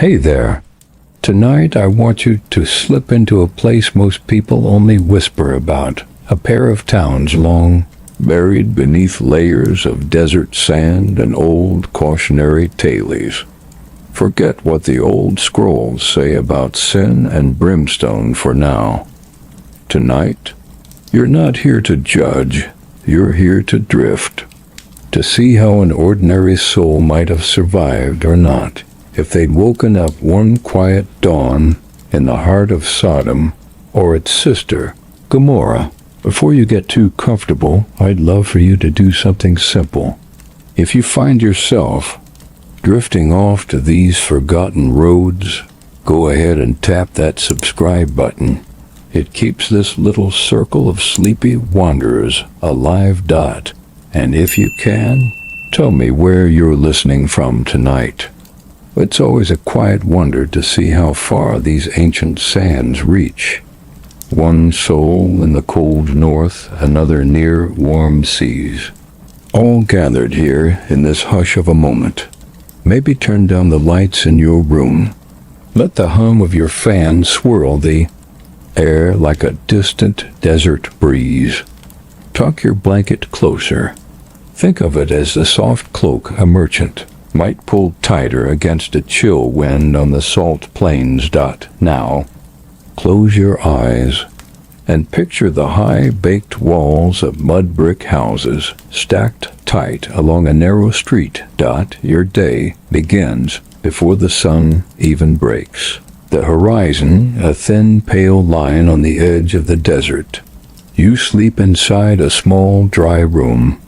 Hey there. Tonight I want you to slip into a place most people only whisper about. A pair of towns long, buried beneath layers of desert sand and old cautionary tales. Forget what the old scrolls say about sin and brimstone for now. Tonight, you're not here to judge, you're here to drift. To see how an ordinary soul might have survived or not if they'd woken up one quiet dawn in the heart of Sodom or its sister, Gomorrah. Before you get too comfortable, I'd love for you to do something simple. If you find yourself drifting off to these forgotten roads, go ahead and tap that subscribe button. It keeps this little circle of sleepy wanderers a live dot. And if you can, tell me where you're listening from tonight. It's always a quiet wonder to see how far these ancient sands reach. One soul in the cold north, another near warm seas. All gathered here in this hush of a moment. Maybe turn down the lights in your room. Let the hum of your fan swirl the air like a distant desert breeze. Tuck your blanket closer. Think of it as the soft cloak a merchant might pull tighter against a chill wind on the salt plains. Now, close your eyes and picture the high-baked walls of mud brick houses stacked tight along a narrow street. Your day begins before the sun even breaks. The horizon, a thin, pale line on the edge of the desert. You sleep inside a small, dry room.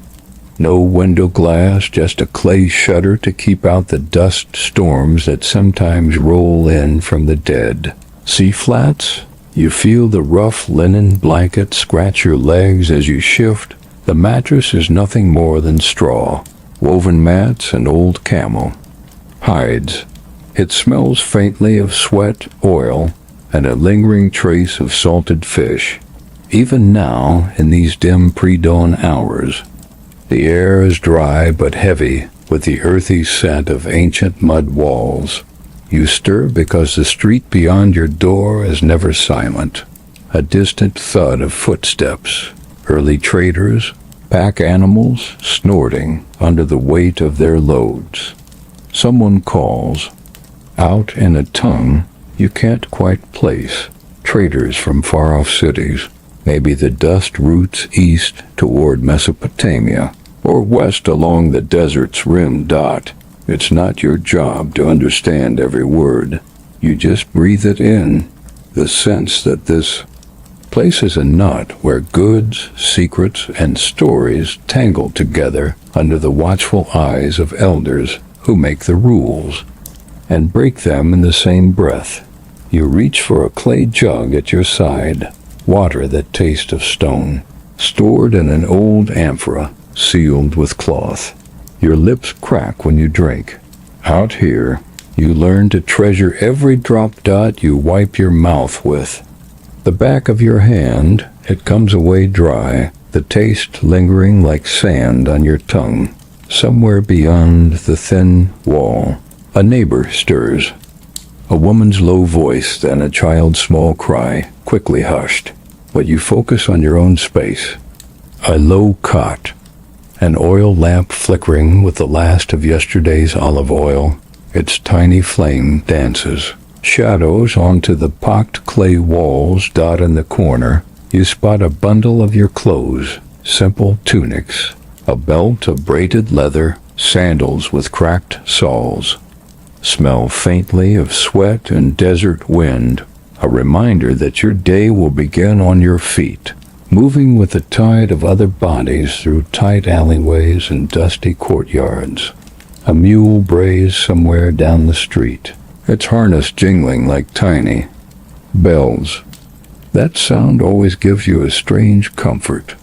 No window glass, just a clay shutter to keep out the dust storms that sometimes roll in from the dead. See flats? You feel the rough linen blanket scratch your legs as you shift. The mattress is nothing more than straw, woven mats and old camel hides. It smells faintly of sweat, oil, and a lingering trace of salted fish. Even now, in these dim pre-dawn hours, the air is dry but heavy with the earthy scent of ancient mud walls. You stir because the street beyond your door is never silent. A distant thud of footsteps, early traders, pack animals snorting under the weight of their loads. Someone calls, out in a tongue you can't quite place. Traders from far-off cities. Maybe the dust routes east toward Mesopotamia, or west along the desert's rim. It's not your job to understand every word. You just breathe it in, the sense that this place is a knot where goods, secrets, and stories tangle together under the watchful eyes of elders who make the rules, and break them in the same breath. You reach for a clay jug at your side, water that tastes of stone, stored in an old amphora, sealed with cloth. Your lips crack when you drink. Out here, you learn to treasure every drop. You wipe your mouth with the back of your hand. It comes away dry, the taste lingering like sand on your tongue. Somewhere beyond the thin wall, a neighbor stirs. A woman's low voice, then a child's small cry, quickly hushed. But you focus on your own space. A low cot, an oil lamp flickering with the last of yesterday's olive oil. Its tiny flame dances. Shadows onto the pocked clay walls. In the corner, you spot a bundle of your clothes, simple tunics, a belt of braided leather, sandals with cracked soles. Smell faintly of sweat and desert wind, a reminder that your day will begin on your feet, moving with the tide of other bodies through tight alleyways and dusty courtyards. A mule brays somewhere down the street, its harness jingling like tiny bells. That sound always gives you a strange comfort,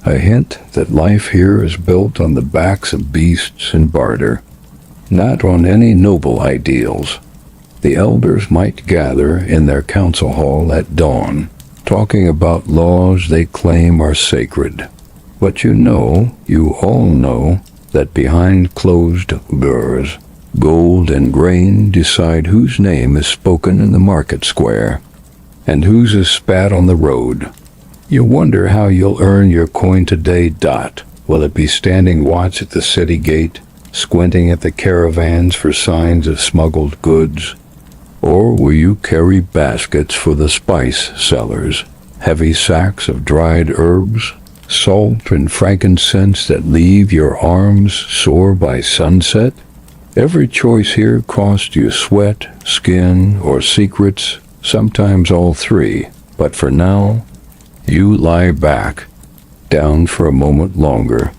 a hint that life here is built on the backs of beasts and barter, not on any noble ideals. The elders might gather in their council hall at dawn, talking about laws they claim are sacred. But you all know, that behind closed doors, Gold and grain decide whose name is spoken in the market square, and whose is spat on the road. You wonder how you'll earn your coin today. Will it be standing watch at the city gate, squinting at the caravans for signs of smuggled goods? Or will you carry baskets for the spice sellers, heavy sacks of dried herbs, salt and frankincense that leave your arms sore by sunset? Every choice here costs you sweat, skin, or secrets, sometimes all three. But for now, you lie back, down for a moment longer.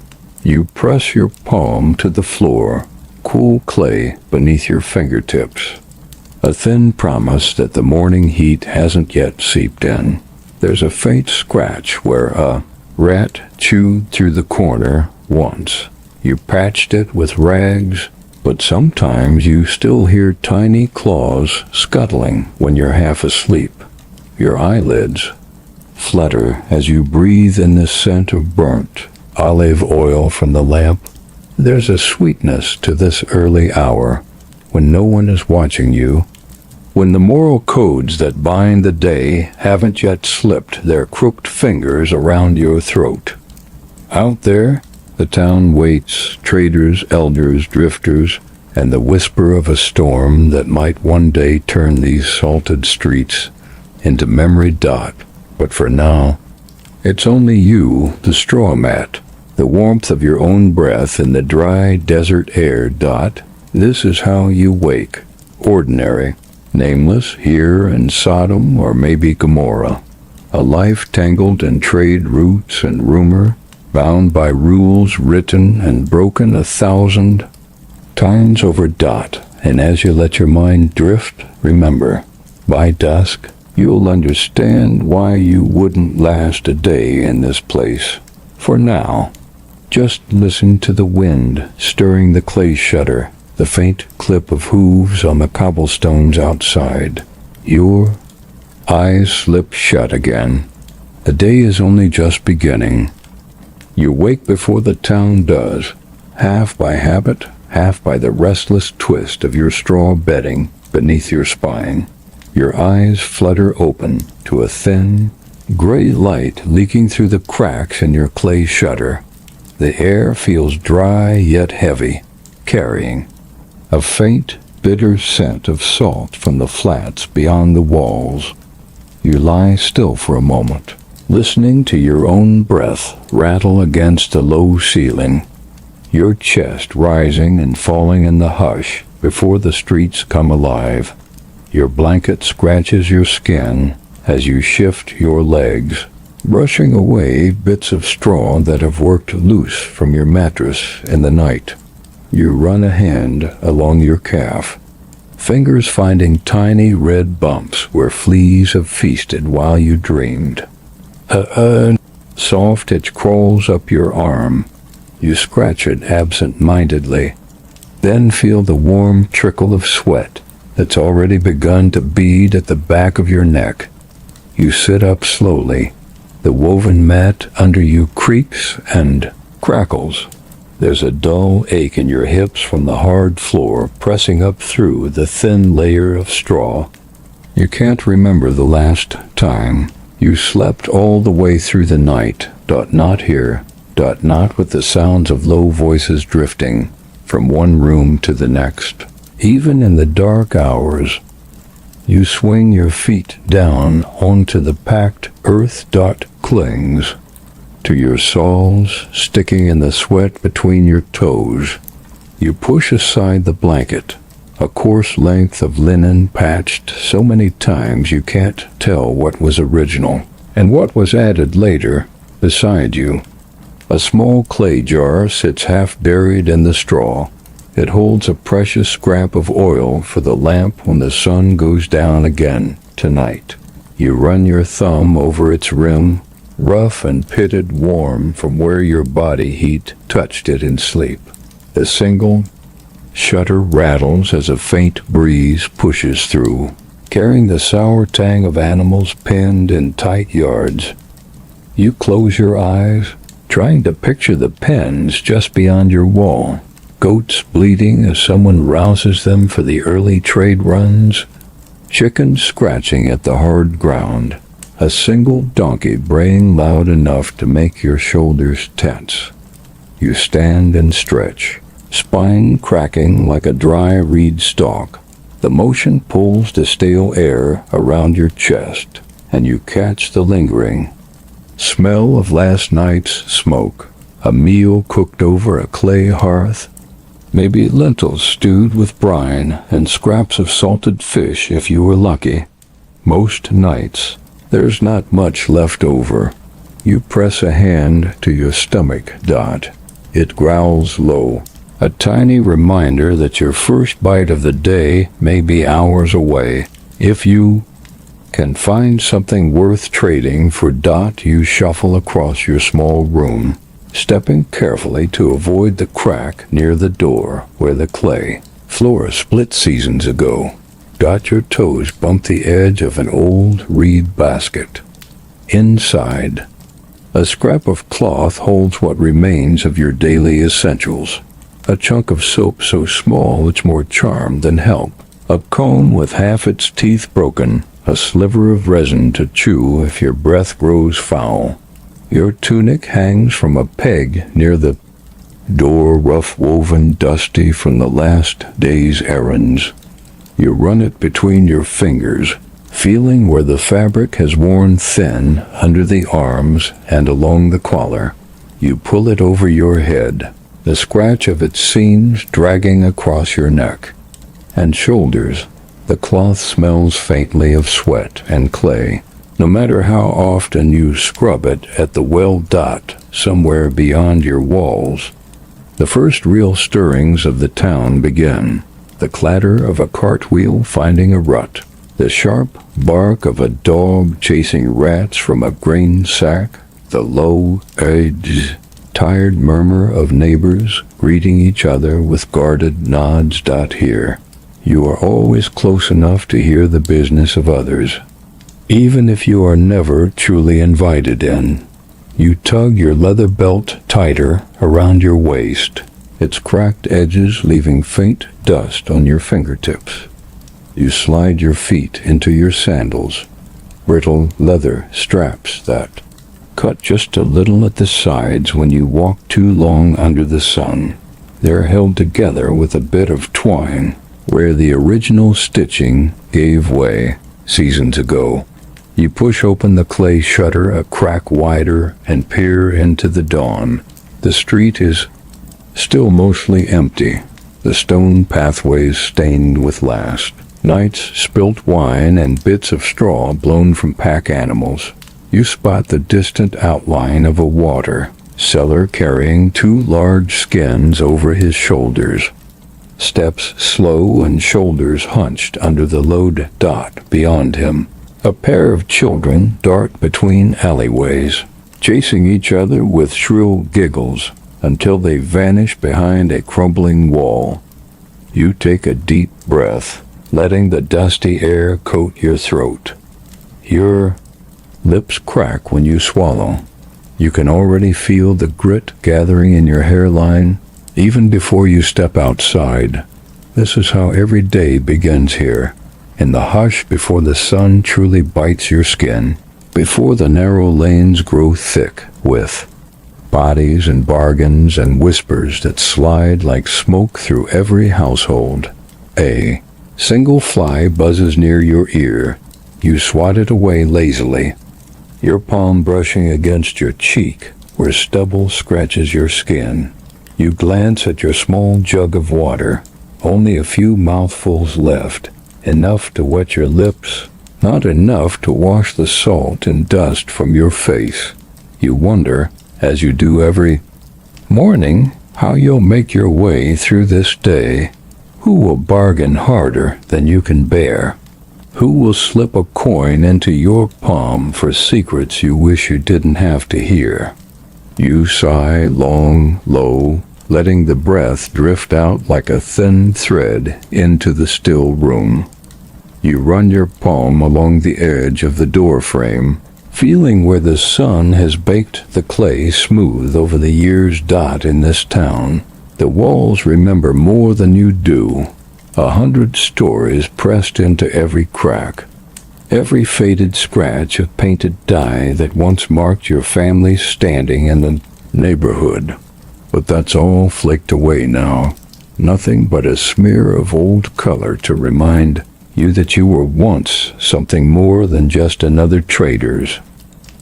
You press your palm to the floor, cool clay beneath your fingertips. A thin promise that the morning heat hasn't yet seeped in. There's a faint scratch where a rat chewed through the corner once. You patched it with rags, but sometimes you still hear tiny claws scuttling when you're half asleep. Your eyelids flutter as you breathe in the scent of burnt olive oil from the lamp. There's a sweetness to this early hour, when no one is watching you, when the moral codes that bind the day haven't yet slipped their crooked fingers around your throat. Out there, the town waits, traders, elders, drifters, and the whisper of a storm that might one day turn these salted streets into memory. But for now, it's only you, the straw mat, the warmth of your own breath in the dry desert air. This is how you wake, ordinary, nameless, here in Sodom or maybe Gomorrah. A life tangled in trade routes and rumor, bound by rules written and broken 1,000 times over. And as you let your mind drift, remember, by dusk, you'll understand why you wouldn't last a day in this place. For now, just listen to the wind stirring the clay shutter, the faint clip of hooves on the cobblestones outside. Your eyes slip shut again. The day is only just beginning. You wake before the town does, half by habit, half by the restless twist of your straw bedding beneath your spine. Your eyes flutter open to a thin, gray light leaking through the cracks in your clay shutter. The air feels dry yet heavy, carrying a faint, bitter scent of salt from the flats beyond the walls. You lie still for a moment, listening to your own breath rattle against the low ceiling, your chest rising and falling in the hush before the streets come alive. Your blanket scratches your skin as you shift your legs, brushing away bits of straw that have worked loose from your mattress in the night. You run a hand along your calf, fingers finding tiny red bumps where fleas have feasted while you dreamed. Soft itch crawls up your arm. You scratch it absent-mindedly, then feel the warm trickle of sweat that's already begun to bead at the back of your neck. You sit up slowly. The woven mat under you creaks and crackles. There's a dull ache in your hips from the hard floor pressing up through the thin layer of straw. You can't remember the last time you slept all the way through the night. Not here. Not with the sounds of low voices drifting from one room to the next. Even in the dark hours, you swing your feet down onto the packed earth. Clings to your soles, sticking in the sweat between your toes. You push aside the blanket, a coarse length of linen patched so many times you can't tell what was original and what was added later. Beside you, a small clay jar sits half buried in the straw. It holds a precious scrap of oil for the lamp when the sun goes down again tonight. You run your thumb over its rim, rough and pitted warm from where your body heat touched it in sleep. The single shutter rattles as a faint breeze pushes through, carrying the sour tang of animals penned in tight yards. You close your eyes, trying to picture the pens just beyond your wall. Goats bleating as someone rouses them for the early trade runs. Chickens scratching at the hard ground. A single donkey braying loud enough to make your shoulders tense. You stand and stretch, spine cracking like a dry reed stalk. The motion pulls the stale air around your chest, and you catch the lingering smell of last night's smoke, a meal cooked over a clay hearth, maybe lentils stewed with brine and scraps of salted fish if you were lucky. Most nights, there's not much left over. You press a hand to your stomach, Dot. It growls low, a tiny reminder that your first bite of the day may be hours away. If you can find something worth trading for, Dot, you shuffle across your small room, stepping carefully to avoid the crack near the door where the clay floor split seasons ago. Dot, your toes bump the edge of an old reed basket. Inside, a scrap of cloth holds what remains of your daily essentials. A chunk of soap so small it's more charm than help. A comb with half its teeth broken. A sliver of resin to chew if your breath grows foul. Your tunic hangs from a peg near the door, rough woven, dusty from the last day's errands. You run it between your fingers, feeling where the fabric has worn thin under the arms and along the collar. You pull it over your head, the scratch of its seams dragging across your neck and shoulders. The cloth smells faintly of sweat and clay, no matter how often you scrub it at the well, Dot, somewhere beyond your walls. The first real stirrings of the town begin. The clatter of a cartwheel finding a rut, the sharp bark of a dog chasing rats from a grain sack, the low, tired murmur of neighbors greeting each other with guarded nods. Dot, here. You are always close enough to hear the business of others, even if you are never truly invited in. You tug your leather belt tighter around your waist, its cracked edges leaving faint dust on your fingertips. You slide your feet into your sandals, brittle leather straps that cut just a little at the sides when you walk too long under the sun. They're held together with a bit of twine where the original stitching gave way seasons ago. You push open the clay shutter a crack wider and peer into the dawn. The street is still mostly empty, the stone pathways stained with last night's spilt wine and bits of straw blown from pack animals. You spot the distant outline of a water seller carrying two large skins over his shoulders. Steps slow and shoulders hunched under the load. Dot, beyond him. A pair of children dart between alleyways, chasing each other with shrill giggles until they vanish behind a crumbling wall. You take a deep breath, letting the dusty air coat your throat. Your lips crack when you swallow. You can already feel the grit gathering in your hairline even before you step outside. This is how every day begins here, in the hush before the sun truly bites your skin, before the narrow lanes grow thick with bodies and bargains and whispers that slide like smoke through every household. A single fly buzzes near your ear. You swat it away lazily, your palm brushing against your cheek where stubble scratches your skin. You glance at your small jug of water, only a few mouthfuls left, enough to wet your lips, not enough to wash the salt and dust from your face. You wonder, as you do every morning, how you'll make your way through this day. Who will bargain harder than you can bear? Who will slip a coin into your palm for secrets you wish you didn't have to hear? You sigh long, low, letting the breath drift out like a thin thread into the still room. You run your palm along the edge of the door frame, feeling where the sun has baked the clay smooth over the years. Dot, in this town, The walls remember more than you do. 100 stories pressed into every crack. Every faded scratch of painted dye that once marked your family's standing in the neighborhood. But that's all flaked away now. Nothing but a smear of old color to remind you that you were once something more than just another trader's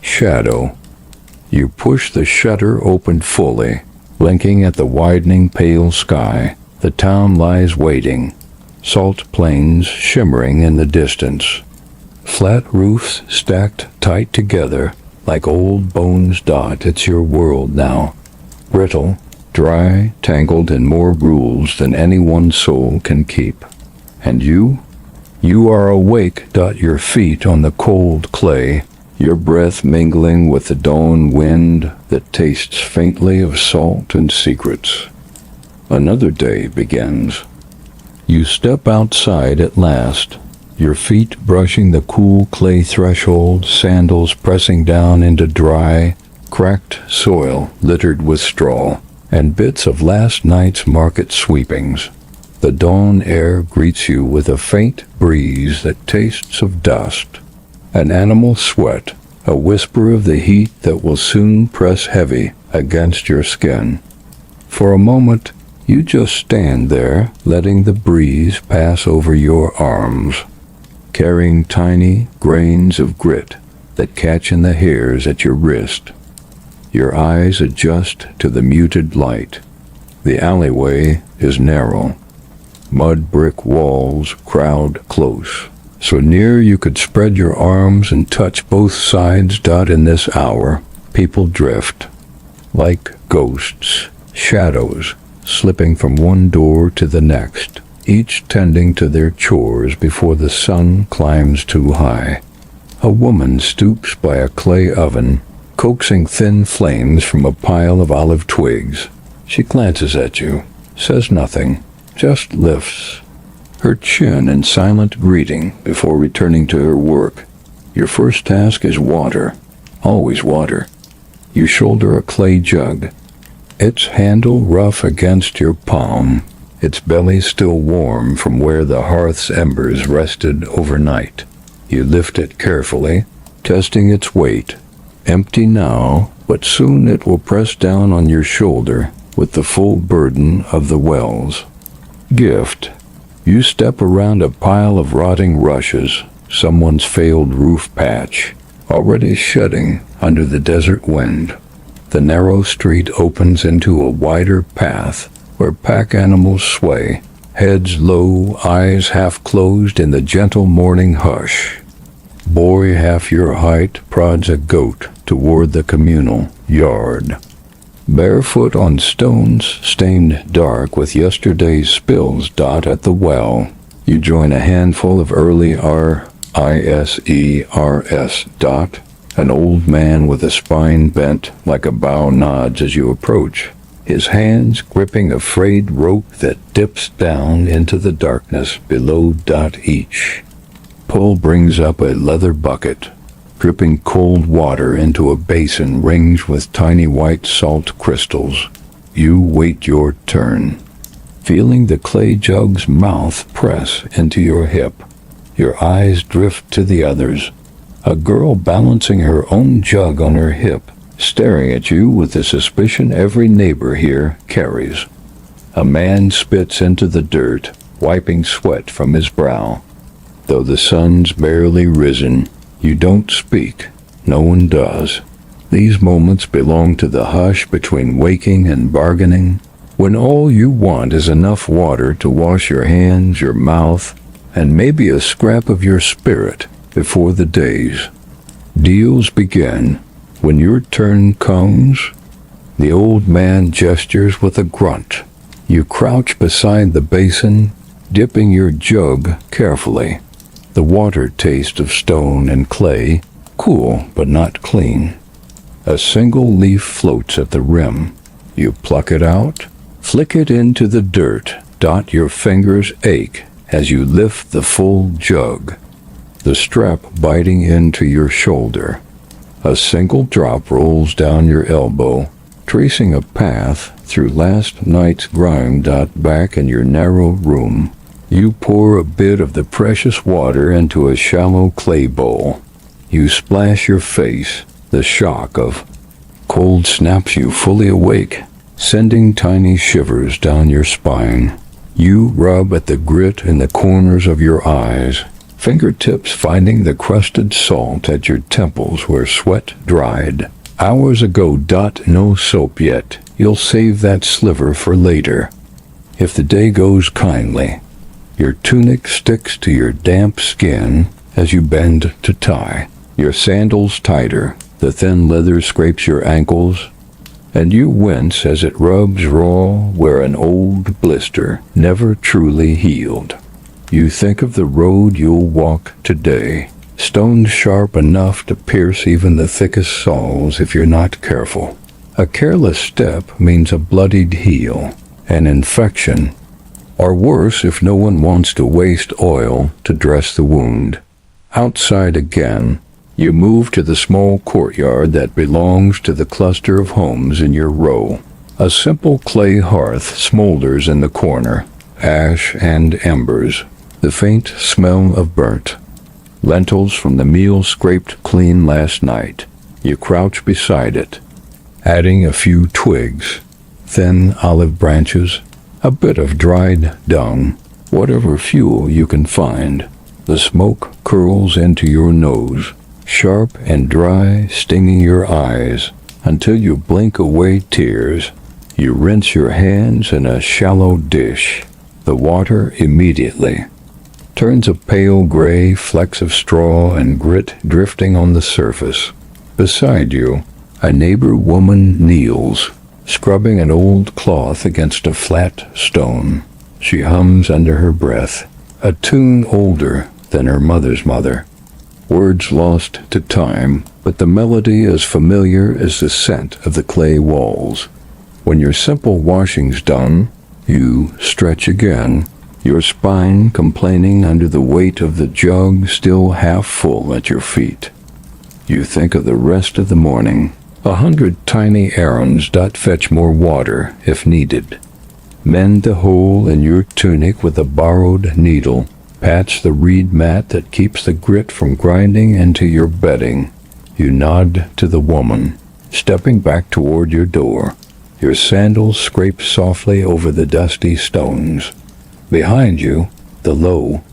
shadow. You push the shutter open fully, blinking at the widening pale sky. The town lies waiting, salt plains shimmering in the distance. Flat roofs stacked tight together like old bones. It's your world now. Brittle, dry, tangled in more rules than any one soul can keep. And you are awake. Your feet on the cold clay, your breath mingling with the dawn wind that tastes faintly of salt and secrets. Another day begins. You step outside at last, your feet brushing the cool clay threshold, sandals pressing down into dry, cracked soil littered with straw and bits of last night's market sweepings. The dawn air greets you with a faint breeze that tastes of dust, an animal sweat, a whisper of the heat that will soon press heavy against your skin. For a moment, you just stand there, letting the breeze pass over your arms, carrying tiny grains of grit that catch in the hairs at your wrist. Your eyes adjust to the muted light. The alleyway is narrow. Mud brick walls crowd close, so near you could spread your arms and touch both sides. In this hour, people drift, like ghosts, shadows, slipping from one door to the next, each tending to their chores before the sun climbs too high. A woman stoops by a clay oven, coaxing thin flames from a pile of olive twigs. She glances at you, says nothing, just lifts her chin in silent greeting before returning to her work. Your first task is water, always water. You shoulder a clay jug, its handle rough against your palm, its belly still warm from where the hearth's embers rested overnight. You lift it carefully, testing its weight. Empty now, but soon it will press down on your shoulder with the full burden of the wells. Gift. You step around a pile of rotting rushes, someone's failed roof patch, already shedding under the desert wind. The narrow street opens into a wider path where pack animals sway, heads low, eyes half closed in the gentle morning hush. Boy half your height prods a goat toward the communal yard. Barefoot on stones stained dark with yesterday's spills. At the well, you join a handful of early RISERS. An old man with a spine bent like a bow nods as you approach, his hands gripping a frayed rope that dips down into the darkness below. Each pull brings up a leather bucket, dripping cold water into a basin ringed with tiny white salt crystals. You wait your turn, feeling the clay jug's mouth press into your hip. Your eyes drift to the others. A girl balancing her own jug on her hip, staring at you with the suspicion every neighbor here carries. A man spits into the dirt, wiping sweat from his brow. Though the sun's barely risen, you don't speak. No one does. These moments belong to the hush between waking and bargaining, when all you want is enough water to wash your hands, your mouth, and maybe a scrap of your spirit before the days. Deals begin. When your turn comes, the old man gestures with a grunt. You crouch beside the basin, dipping your jug carefully. The water taste of stone and clay, cool but not clean. A single leaf floats at the rim. You pluck it out, flick it into the dirt. Your fingers ache as you lift the full jug, the strap biting into your shoulder. A single drop rolls down your elbow, tracing a path through last night's grime. Back in your narrow room, you pour a bit of the precious water into a shallow clay bowl. You splash your face. The shock of cold snaps you fully awake, sending tiny shivers down your spine. You rub at the grit in the corners of your eyes, fingertips finding the crusted salt at your temples where sweat dried hours ago. No soap yet. You'll save that sliver for later. If the day goes kindly, your tunic sticks to your damp skin as you bend to tie your sandals tighter. The thin leather scrapes your ankles, and you wince as it rubs raw where an old blister never truly healed. You think of the road you'll walk today, stones sharp enough to pierce even the thickest soles if you're not careful. A careless step means a bloodied heel, an infection, or worse if no one wants to waste oil to dress the wound. Outside again, you move to the small courtyard that belongs to the cluster of homes in your row. A simple clay hearth smolders in the corner, ash and embers, the faint smell of burnt lentils from the meal scraped clean last night. You crouch beside it, adding a few twigs, thin olive branches, a bit of dried dung, whatever fuel you can find. The smoke curls into your nose, sharp and dry, stinging your eyes until you blink away tears. You rinse your hands in a shallow dish. The water immediately turns a pale gray, flecks of straw and grit drifting on the surface. Beside you, a neighbor woman kneels, scrubbing an old cloth against a flat stone. She hums under her breath, a tune older than her mother's mother. Words lost to time, but the melody as familiar as the scent of the clay walls. When your simple washing's done, you stretch again, your spine complaining under the weight of the jug still half full at your feet. You think of the rest of the morning. 100 tiny errands. Fetch more water if needed. Mend the hole in your tunic with a borrowed needle. Patch the reed mat that keeps the grit from grinding into your bedding. You nod to the woman, stepping back toward your door. Your sandals scrape softly over the dusty stones. Behind you, the low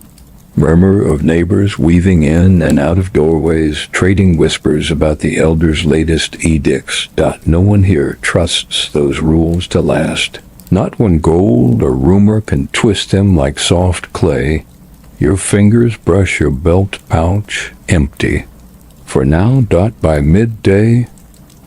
murmur of neighbors weaving in and out of doorways, trading whispers about the elders' latest edicts. No one here trusts those rules to last. Not when gold or rumor can twist them like soft clay. Your fingers brush your belt pouch empty. For now, by midday,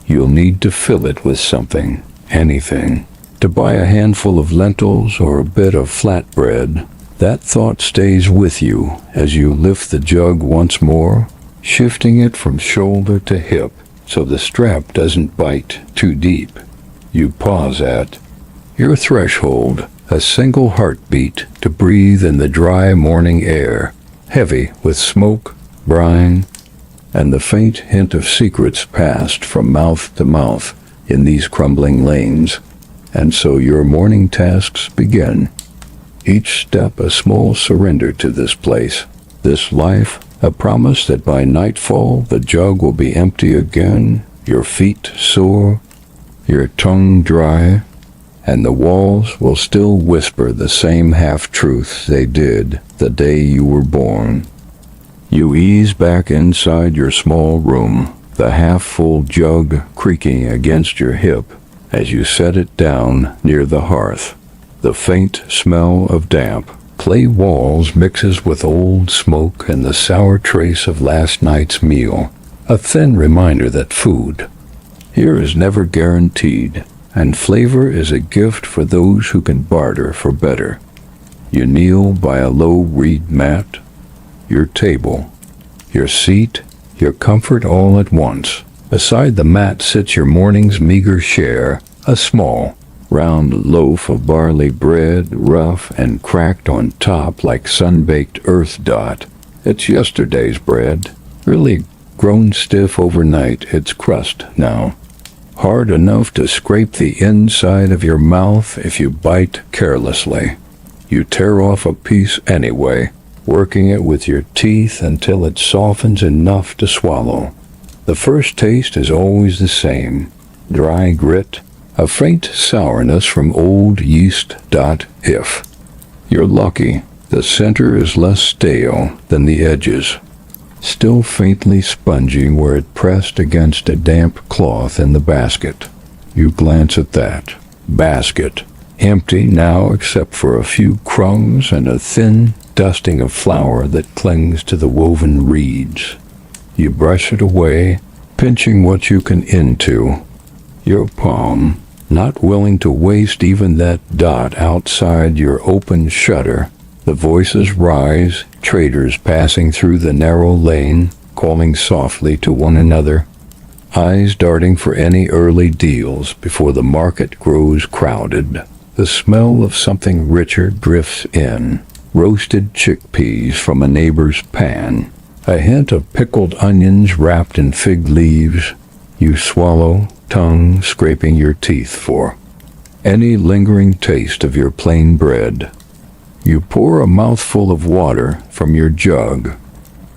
you'll need to fill it with something, anything. To buy a handful of lentils or a bit of flatbread. That thought stays with you as you lift the jug once more, shifting it from shoulder to hip so the strap doesn't bite too deep. You pause at your threshold, a single heartbeat to breathe in the dry morning air, heavy with smoke, brine, and the faint hint of secrets passed from mouth to mouth in these crumbling lanes. And so your morning tasks begin. Each step a small surrender to this place, this life, a promise that by nightfall the jug will be empty again, your feet sore, your tongue dry, and the walls will still whisper the same half-truths they did the day you were born. You ease back inside your small room, the half-full jug creaking against your hip as you set it down near the hearth. The faint smell of damp clay walls mixes with old smoke and the sour trace of last night's meal, a thin reminder that food here is never guaranteed, and flavor is a gift for those who can barter for better. You kneel by a low reed mat, your table, your seat, your comfort all at once. Beside the mat sits your morning's meager share, a small, round loaf of barley bread, rough and cracked on top like sun-baked earth. It's yesterday's bread, really grown stiff overnight, its crust now hard enough to scrape the inside of your mouth if you bite carelessly. You tear off a piece anyway, working it with your teeth until it softens enough to swallow. The first taste is always the same: dry grit, a faint sourness from old yeast. If you're lucky, the center is less stale than the edges, still faintly spongy where it pressed against a damp cloth in the basket. You glance at that basket, empty now except for a few crumbs and a thin dusting of flour that clings to the woven reeds. You brush it away, pinching what you can into your palm, not willing to waste even that dot outside your open shutter. The voices rise, traders passing through the narrow lane, calling softly to one another, eyes darting for any early deals before the market grows crowded. The smell of something richer drifts in, roasted chickpeas from a neighbor's pan, a hint of pickled onions wrapped in fig leaves. You swallow, tongue scraping your teeth for any lingering taste of your plain bread. You pour a mouthful of water from your jug,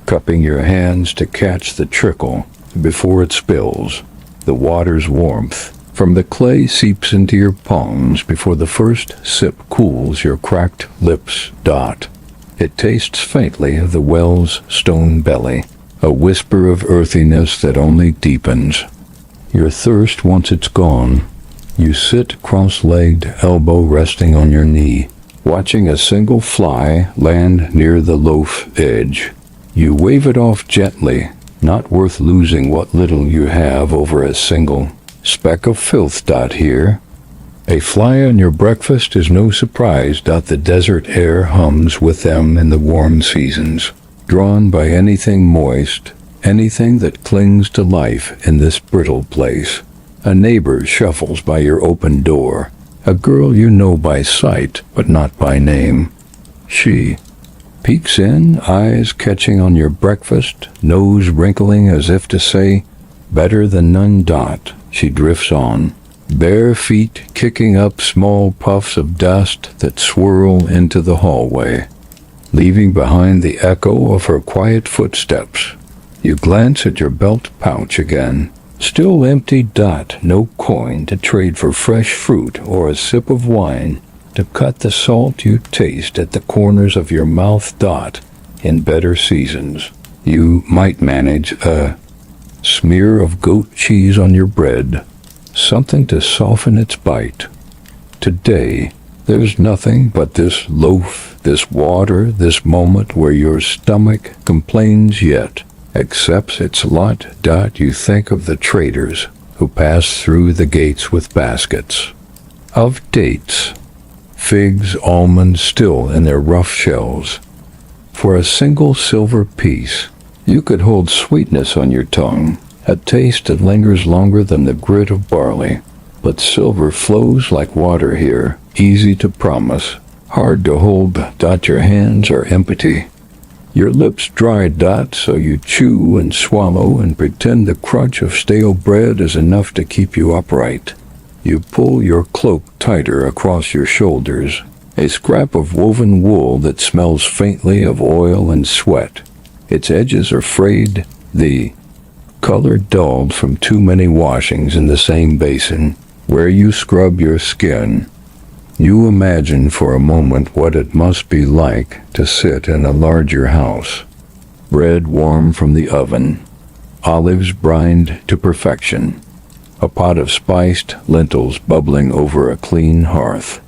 cupping your hands to catch the trickle before it spills. The water's warmth from the clay seeps into your palms before the first sip cools your cracked lips. It tastes faintly of the well's stone belly, a whisper of earthiness that only deepens your thirst once it's gone. You sit cross-legged, elbow resting on your knee, watching a single fly land near the loaf edge. You wave it off gently, not worth losing what little you have over a single speck of filth. Here, a fly on your breakfast is no surprise. The desert air hums with them in the warm seasons, drawn by anything moist, anything that clings to life in this brittle place. A neighbor shuffles by your open door, a girl you know by sight but not by name. She peeks in, eyes catching on your breakfast, nose wrinkling as if to say, better than none. She drifts on, bare feet kicking up small puffs of dust that swirl into the hallway, leaving behind the echo of her quiet footsteps. You glance at your belt pouch again, still empty. No coin to trade for fresh fruit or a sip of wine to cut the salt you taste at the corners of your mouth. In better seasons, you might manage a smear of goat cheese on your bread, something to soften its bite. Today, there's nothing but this loaf, this water, this moment where your stomach complains yet accepts its lot. You think of the traders who pass through the gates with baskets of dates, figs, almonds still in their rough shells. For a single silver piece, you could hold sweetness on your tongue, a taste that lingers longer than the grit of barley. But silver flows like water here, easy to promise, hard to hold. Your hands are empty, your lips dry. So you chew and swallow and pretend the crunch of stale bread is enough to keep you upright. You pull your cloak tighter across your shoulders, a scrap of woven wool that smells faintly of oil and sweat. Its edges are frayed, the color dulled from too many washings in the same basin where you scrub your skin. You imagine for a moment what it must be like to sit in a larger house. Bread warm from the oven, olives brined to perfection, a pot of spiced lentils bubbling over a clean hearth.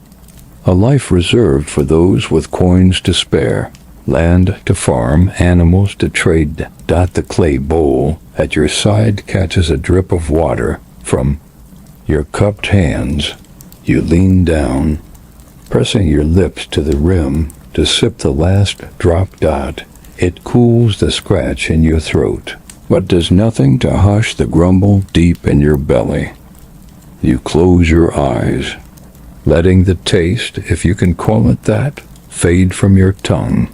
A life reserved for those with coins to spare, land to farm, animals to trade. The clay bowl at your side catches a drip of water from your cupped hands. You lean down, pressing your lips to the rim to sip the last drop. It cools the scratch in your throat, but does nothing to hush the grumble deep in your belly. You close your eyes, letting the taste, if you can call it that, fade from your tongue.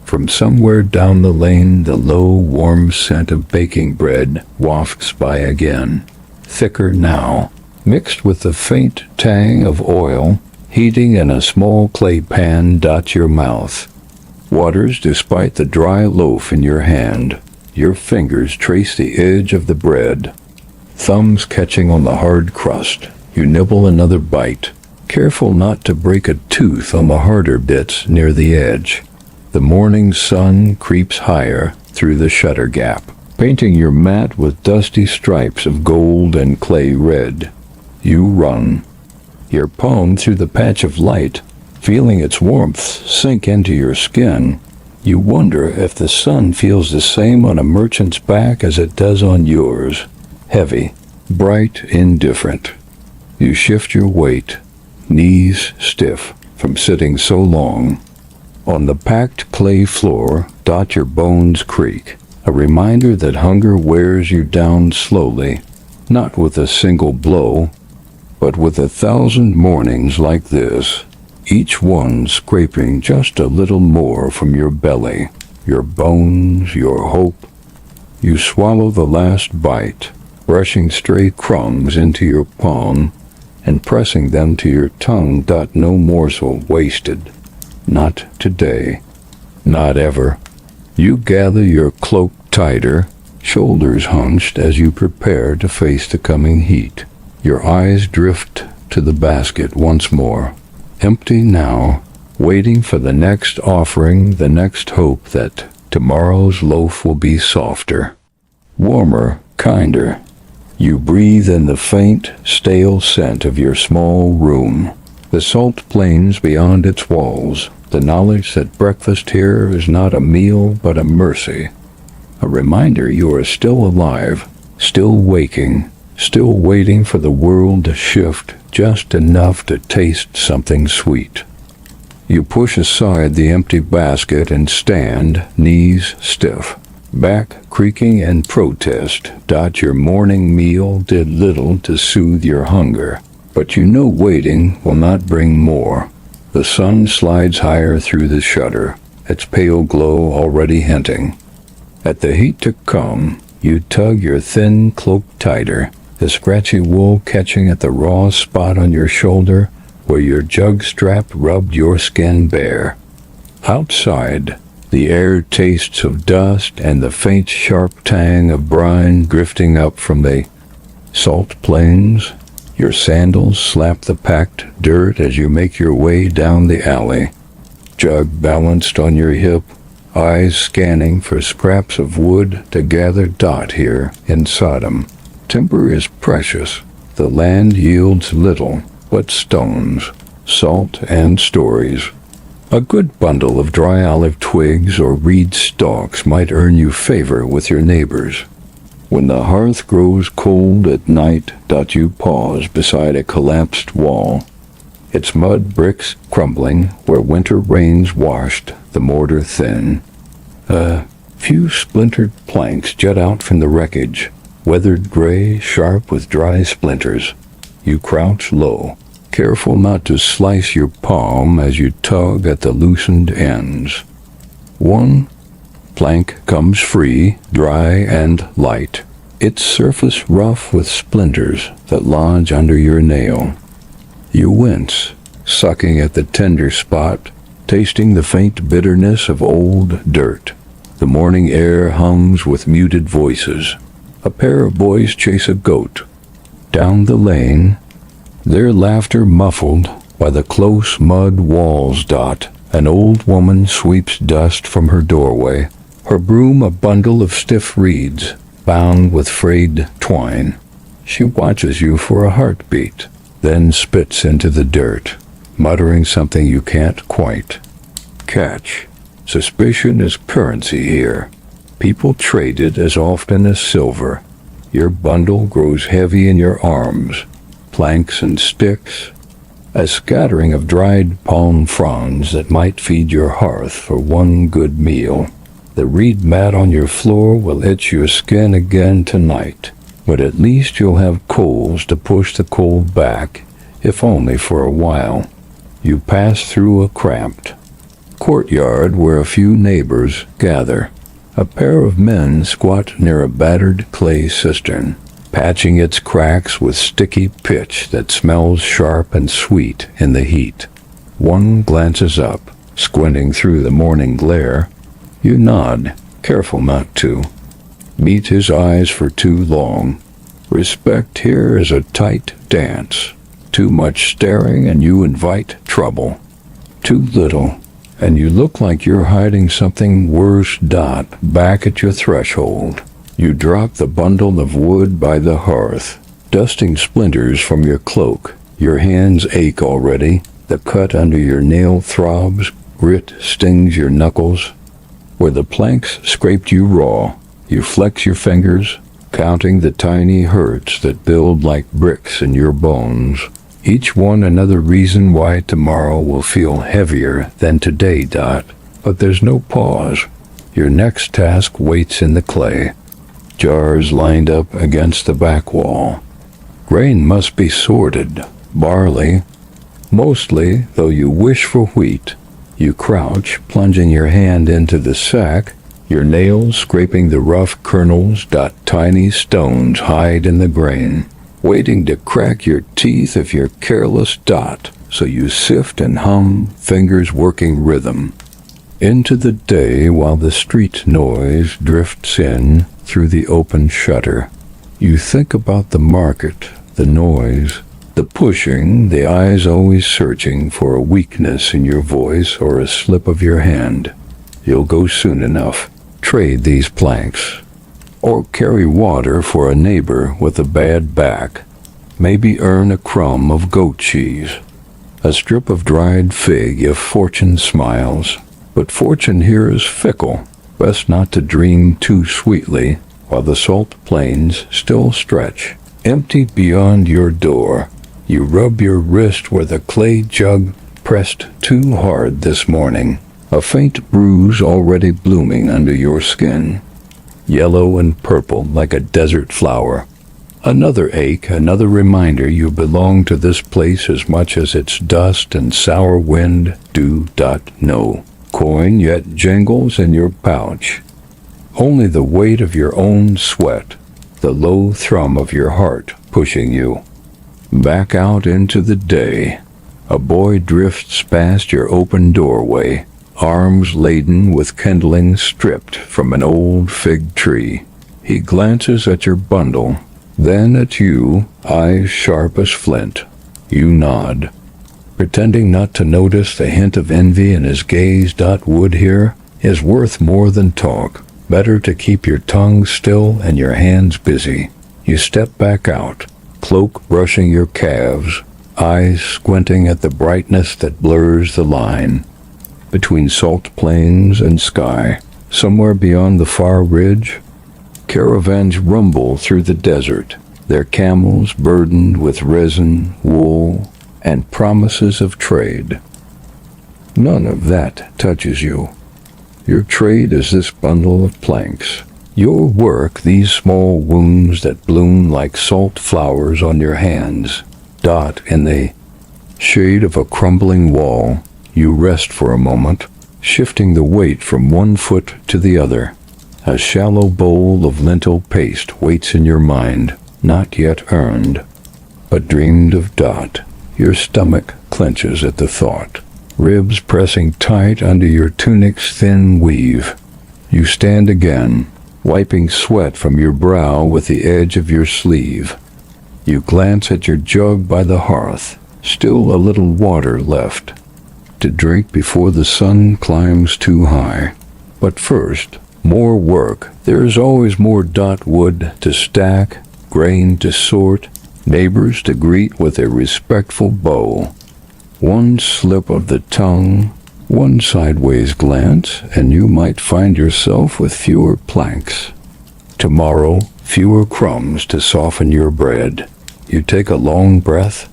From somewhere down the lane, the low, warm scent of baking bread wafts by again. thicker now, mixed with the faint tang of oil, heating in a small clay pan. Your mouth waters despite the dry loaf in your hand. Your fingers trace the edge of the bread, thumbs catching on the hard crust. You nibble another bite, careful not to break a tooth on the harder bits near the edge. The morning sun creeps higher through the shutter gap, painting your mat with dusty stripes of gold and clay red. You run, your palm through the patch of light, feeling its warmth sink into your skin. You wonder if the sun feels the same on a merchant's back as it does on yours. Heavy, bright, indifferent. You shift your weight, knees stiff from sitting so long. On the packed clay floor, your bones creak, a reminder that hunger wears you down slowly, not with a single blow, but with 1,000 mornings like this, each one scraping just a little more from your belly, your bones, your hope. You swallow the last bite, brushing stray crumbs into your palm and pressing them to your tongue. No morsel wasted. Not today. Not ever. You gather your cloak tighter, shoulders hunched as you prepare to face the coming heat. Your eyes drift to the basket once more, empty now, waiting for the next offering, the next hope that tomorrow's loaf will be softer, warmer, kinder. You breathe in the faint, stale scent of your small room, the salt plains beyond its walls, the knowledge that breakfast here is not a meal but a mercy, a reminder you are still alive, still waking, still waiting for the world to shift just enough to taste something sweet. You push aside the empty basket and stand, knees stiff, back creaking in protest. Your morning meal did little to soothe your hunger, but you know waiting will not bring more. The sun slides higher through the shutter, its pale glow already hinting at the heat to come. You tug your thin cloak tighter, the scratchy wool catching at the raw spot on your shoulder where your jug strap rubbed your skin bare. Outside, the air tastes of dust and the faint sharp tang of brine drifting up from the salt plains. Your sandals slap the packed dirt as you make your way down the alley, jug balanced on your hip, eyes scanning for scraps of wood to gather. Here in Sodom, timber is precious. The land yields little but stones, salt, and stories. A good bundle of dry olive twigs or reed stalks might earn you favor with your neighbors. When the hearth grows cold at night, you pause beside a collapsed wall, its mud bricks crumbling where winter rains washed the mortar thin. A few splintered planks jut out from the wreckage, weathered gray, sharp with dry splinters. You crouch low, careful not to slice your palm as you tug at the loosened ends. One plank comes free, dry and light, its surface rough with splinters that lodge under your nail. You wince, sucking at the tender spot, tasting the faint bitterness of old dirt. The morning air hums with muted voices. A pair of boys chase a goat down the lane, their laughter muffled by the close mud walls. An old woman sweeps dust from her doorway, her broom a bundle of stiff reeds bound with frayed twine. She watches you for a heartbeat, then spits into the dirt, muttering something you can't quite catch. Suspicion is currency here. People trade it as often as silver. Your bundle grows heavy in your arms, planks and sticks, a scattering of dried palm fronds that might feed your hearth for one good meal. The reed mat on your floor will itch your skin again tonight, but at least you'll have coals to push the cold back, if only for a while. You pass through a cramped courtyard where a few neighbors gather. A pair of men squat near a battered clay cistern, patching its cracks with sticky pitch that smells sharp and sweet in the heat. One glances up, squinting through the morning glare. You nod, careful not to meet his eyes for too long. Respect here is a tight dance. Too much staring and you invite trouble. Too little, and you look like you're hiding something worse. Back at your threshold, you drop the bundle of wood by the hearth, dusting splinters from your cloak. Your hands ache already. The cut under your nail throbs. Grit stings your knuckles. Where the planks scraped you raw, you flex your fingers, counting the tiny hurts that build like bricks in your bones. Each one another reason why tomorrow will feel heavier than today. But there's no pause. Your next task waits in the clay. Jars lined up against the back wall. Grain must be sorted. Barley, mostly, though you wish for wheat. You crouch, plunging your hand into the sack, your nails scraping the rough kernels. Tiny stones hide in the grain, waiting to crack your teeth if you're careless. So you sift and hum, fingers working rhythm. Into the day while the street noise drifts in through the open shutter. You think about the market, the noise, the pushing, the eyes always searching for a weakness in your voice or a slip of your hand. You'll go soon enough. Trade these planks. Or carry water for a neighbor with a bad back. Maybe earn a crumb of goat cheese. A strip of dried fig if fortune smiles. But fortune here is fickle. Best not to dream too sweetly while the salt plains still stretch. Emptied beyond your door. You rub your wrist where the clay jug pressed too hard this morning. A faint bruise already blooming under your skin. Yellow and purple like a desert flower. Another ache, another reminder you belong to this place as much as its dust and sour wind do. No coin yet jingles in your pouch. Only the weight of your own sweat, the low thrum of your heart pushing you. Back out into the day. A boy drifts past your open doorway, arms laden with kindling stripped from an old fig tree. He glances at your bundle, then at you, eyes sharp as flint. You nod, pretending not to notice the hint of envy in his gaze. Wood here is worth more than talk. Better to keep your tongue still and your hands busy. You step back out, cloak brushing your calves, eyes squinting at the brightness that blurs the line between salt plains and sky. Somewhere beyond the far ridge, caravans rumble through the desert, their camels burdened with resin, wool, and promises of trade. None of that touches you. Your trade is this bundle of planks. Your work, these small wounds that bloom like salt flowers on your hands. In the shade of a crumbling wall, you rest for a moment, shifting the weight from one foot to the other. A shallow bowl of lentil paste waits in your mind, not yet earned, but dreamed of. Your stomach clenches at the thought, ribs pressing tight under your tunic's thin weave. You stand again, wiping sweat from your brow with the edge of your sleeve. You glance at your jug by the hearth, still a little water left to drink before the sun climbs too high. But first, more work. There is always more. Wood to stack, grain to sort, neighbors to greet with a respectful bow. One slip of the tongue, one sideways glance, and you might find yourself with fewer planks. Tomorrow, fewer crumbs to soften your bread. You take a long breath,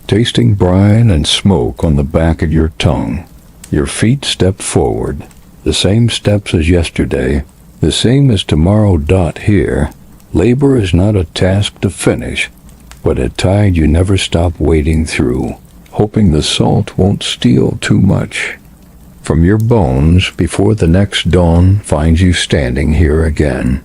tasting brine and smoke on the back of your tongue. Your feet step forward, the same steps as yesterday, the same as tomorrow. Here, labor is not a task to finish, but a tide you never stop wading through, hoping the salt won't steal too much from your bones before the next dawn finds you standing here again.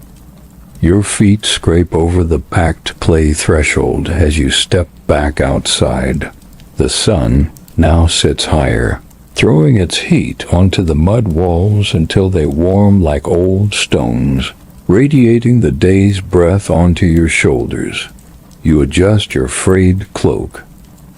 Your feet scrape over the packed clay threshold as you step back outside. The sun now sits higher, throwing its heat onto the mud walls until they warm like old stones, radiating the day's breath onto your shoulders. You adjust your frayed cloak,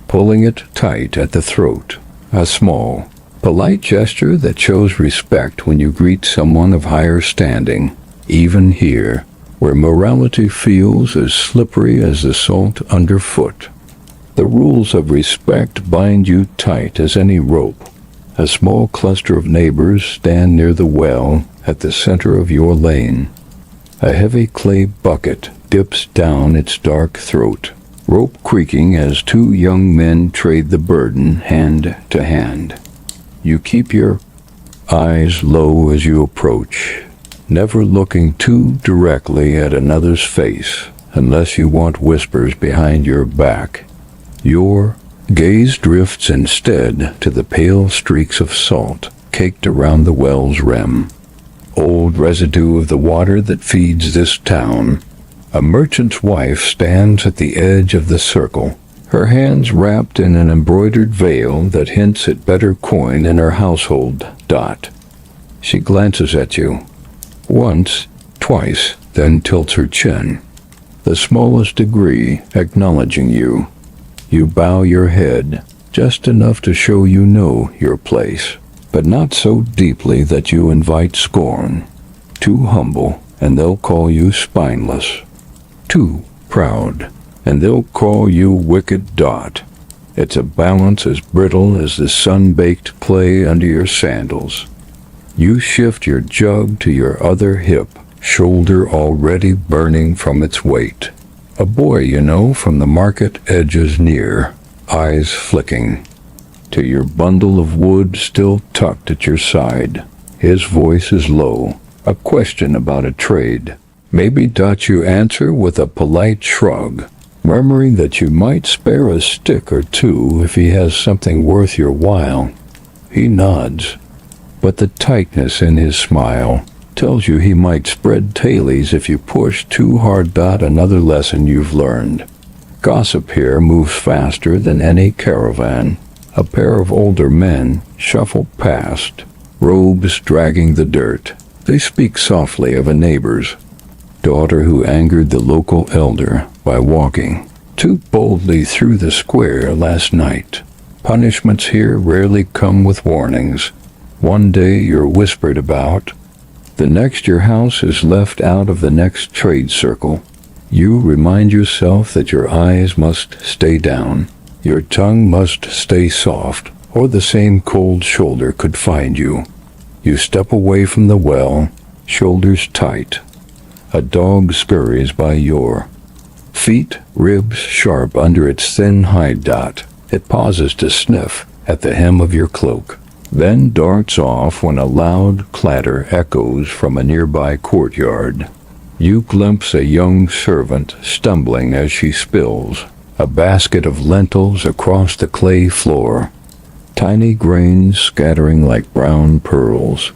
pulling it tight at the throat, a small, polite gesture that shows respect when you greet someone of higher standing, even here, where morality feels as slippery as the salt underfoot. The rules of respect bind you tight as any rope. A small cluster of neighbors stand near the well at the center of your lane. A heavy clay bucket dips down its dark throat, rope creaking as two young men trade the burden hand to hand. You keep your eyes low as you approach, never looking too directly at another's face unless you want whispers behind your back. Your gaze drifts instead to the pale streaks of salt caked around the well's rim, old residue of the water that feeds this town. A merchant's wife stands at the edge of the circle, her hands wrapped in an embroidered veil that hints at better coin in her household. She glances at you, once, twice, then tilts her chin, the smallest degree acknowledging you. You bow your head, just enough to show you know your place, but not so deeply that you invite scorn. Too humble, and they'll call you spineless. Too proud, and they'll call you wicked. It's a balance as brittle as the sun-baked clay under your sandals. You shift your jug to your other hip, shoulder already burning from its weight. A boy you know from the market edges near, eyes flicking, to your bundle of wood still tucked at your side. His voice is low, a question about a trade. Maybe you answer with a polite shrug, murmuring that you might spare a stick or two if he has something worth your while. He nods, but the tightness in his smile tells you he might spread tailies if you push too hard. Another lesson you've learned. Gossip here moves faster than any caravan. A pair of older men shuffle past, robes dragging the dirt. They speak softly of a neighbor's daughter who angered the local elder by walking too boldly through the square last night. Punishments here rarely come with warnings. One day you're whispered about, the next your house is left out of the next trade circle. You remind yourself that your eyes must stay down, your tongue must stay soft, or the same cold shoulder could find you. You step away from the well, shoulders tight. A dog scurries by your feet, ribs sharp under its thin hide. It pauses to sniff at the hem of your cloak, then darts off when a loud clatter echoes from a nearby courtyard. You glimpse a young servant stumbling as she spills a basket of lentils across the clay floor, tiny grains scattering like brown pearls.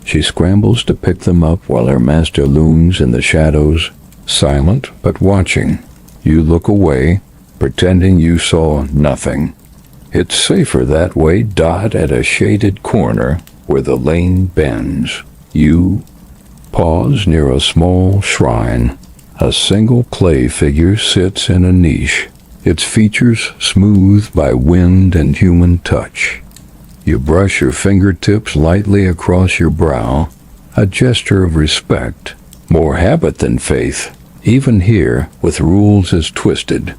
She scrambles to pick them up while her master looms in the shadows, silent but watching. You look away, pretending you saw nothing. It's safer that way. At a shaded corner where the lane bends, you pause near a small shrine. A single clay figure sits in a niche, its features smoothed by wind and human touch. You brush your fingertips lightly across your brow, a gesture of respect, more habit than faith, even here with rules as twisted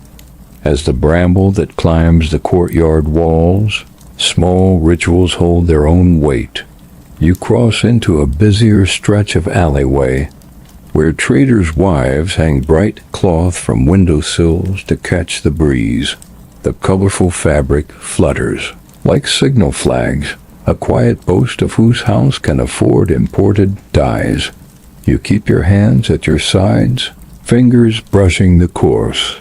as the bramble that climbs the courtyard walls. Small rituals hold their own weight. You cross into a busier stretch of alleyway, where traders' wives hang bright cloth from windowsills to catch the breeze. The colorful fabric flutters like signal flags, a quiet boast of whose house can afford imported dyes. You keep your hands at your sides, fingers brushing the coarse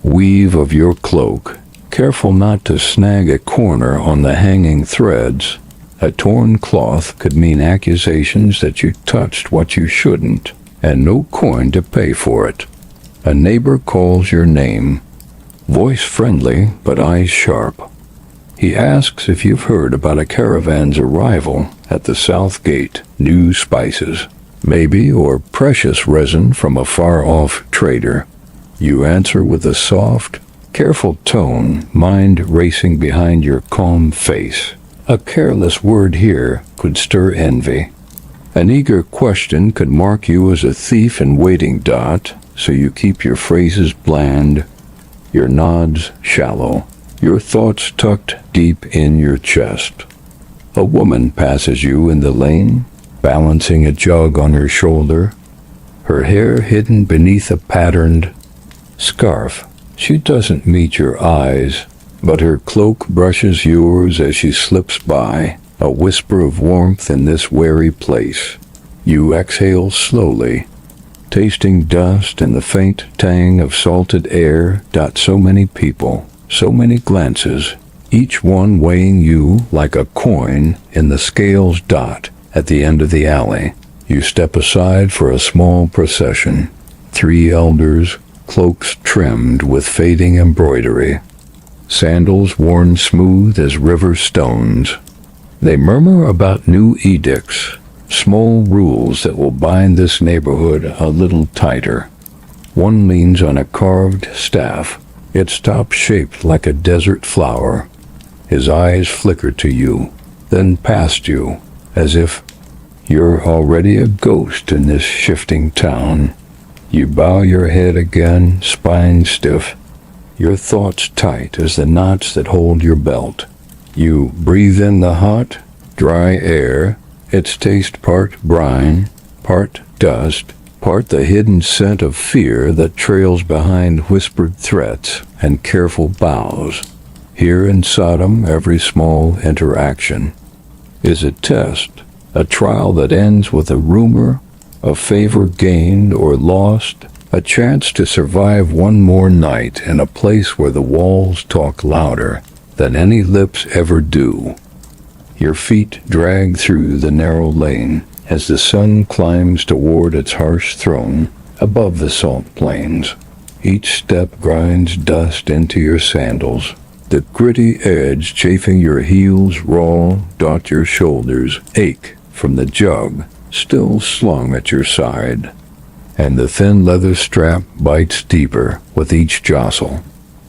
weave of your cloak, careful not to snag a corner on the hanging threads. A torn cloth could mean accusations that you touched what you shouldn't, and no coin to pay for it. A neighbor calls your name, voice friendly but eyes sharp. He asks if you've heard about a caravan's arrival at the south gate, new spices, maybe, or precious resin from a far-off trader. You answer with a soft, careful tone, mind racing behind your calm face. A careless word here could stir envy. An eager question could mark you as a thief in waiting. So you keep your phrases bland, your nods shallow, your thoughts tucked deep in your chest. A woman passes you in the lane, balancing a jug on her shoulder, her hair hidden beneath a patterned scarf. She doesn't meet your eyes, but her cloak brushes yours as she slips by, a whisper of warmth in this wary place. You exhale slowly, tasting dust and the faint tang of salted air. So many people, so many glances, each one weighing you like a coin in the scales. At the end of the alley, you step aside for a small procession. 3 elders, cloaks trimmed with fading embroidery, sandals worn smooth as river stones. They murmur about new edicts, small rules that will bind this neighborhood a little tighter. One leans on a carved staff, its top shaped like a desert flower. His eyes flicker to you, then past you, as if you're already a ghost in this shifting town. You bow your head again, spine stiff, your thoughts tight as the knots that hold your belt. You breathe in the hot, dry air, its taste part brine, part dust, part the hidden scent of fear that trails behind whispered threats and careful bows. Here in Sodom, every small interaction is a test, a trial that ends with a rumor, a favor gained or lost, a chance to survive one more night in a place where the walls talk louder than any lips ever do. Your feet drag through the narrow lane as the sun climbs toward its harsh throne above the salt plains. Each step grinds dust into your sandals. The gritty edge chafing your heels raw. Your shoulders ache from the jug still slung at your side, and the thin leather strap bites deeper with each jostle.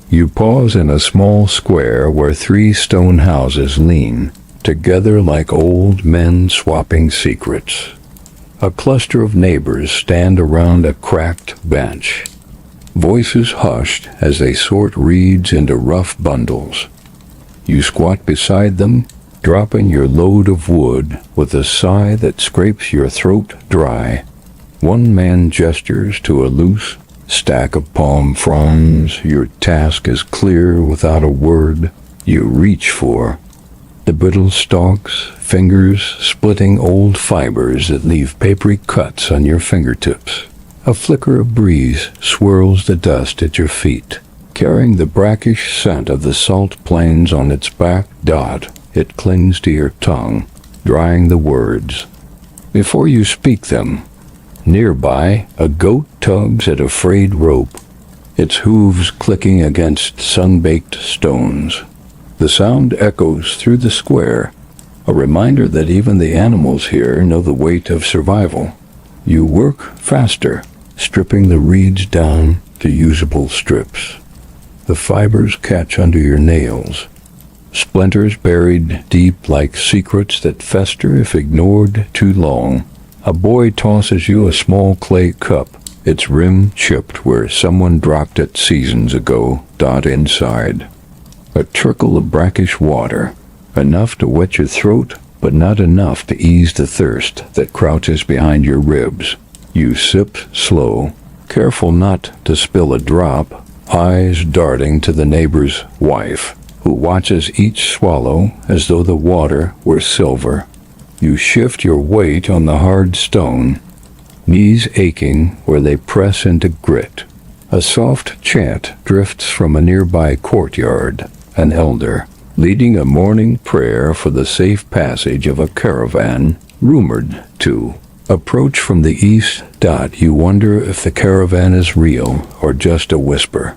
You pause in a small square where 3 stone houses lean together like old men swapping secrets. A cluster of neighbors stand around a cracked bench, voices hushed as they sort reeds into rough bundles. You squat beside them, dropping your load of wood with a sigh that scrapes your throat dry. One man gestures to a loose stack of palm fronds. Your task is clear without a word. You reach for the brittle stalks, fingers splitting old fibers that leave papery cuts on your fingertips. A flicker of breeze swirls the dust at your feet, carrying the brackish scent of the salt plains on its back. It clings to your tongue, drying the words before you speak them. Nearby, a goat tugs at a frayed rope, its hooves clicking against sun-baked stones. The sound echoes through the square, a reminder that even the animals here know the weight of survival. You work faster, stripping the reeds down to usable strips. The fibers catch under your nails, splinters buried deep like secrets that fester if ignored too long. A boy tosses you a small clay cup, its rim chipped where someone dropped it seasons ago. Inside, a trickle of brackish water, enough to wet your throat, but not enough to ease the thirst that crouches behind your ribs. You sip slow, careful not to spill a drop, eyes darting to the neighbor's wife, who watches each swallow as though the water were silver. You shift your weight on the hard stone, knees aching where they press into grit. A soft chant drifts from a nearby courtyard, an elder leading a morning prayer for the safe passage of a caravan rumored to Approach from the east. You wonder if the caravan is real or just a whisper.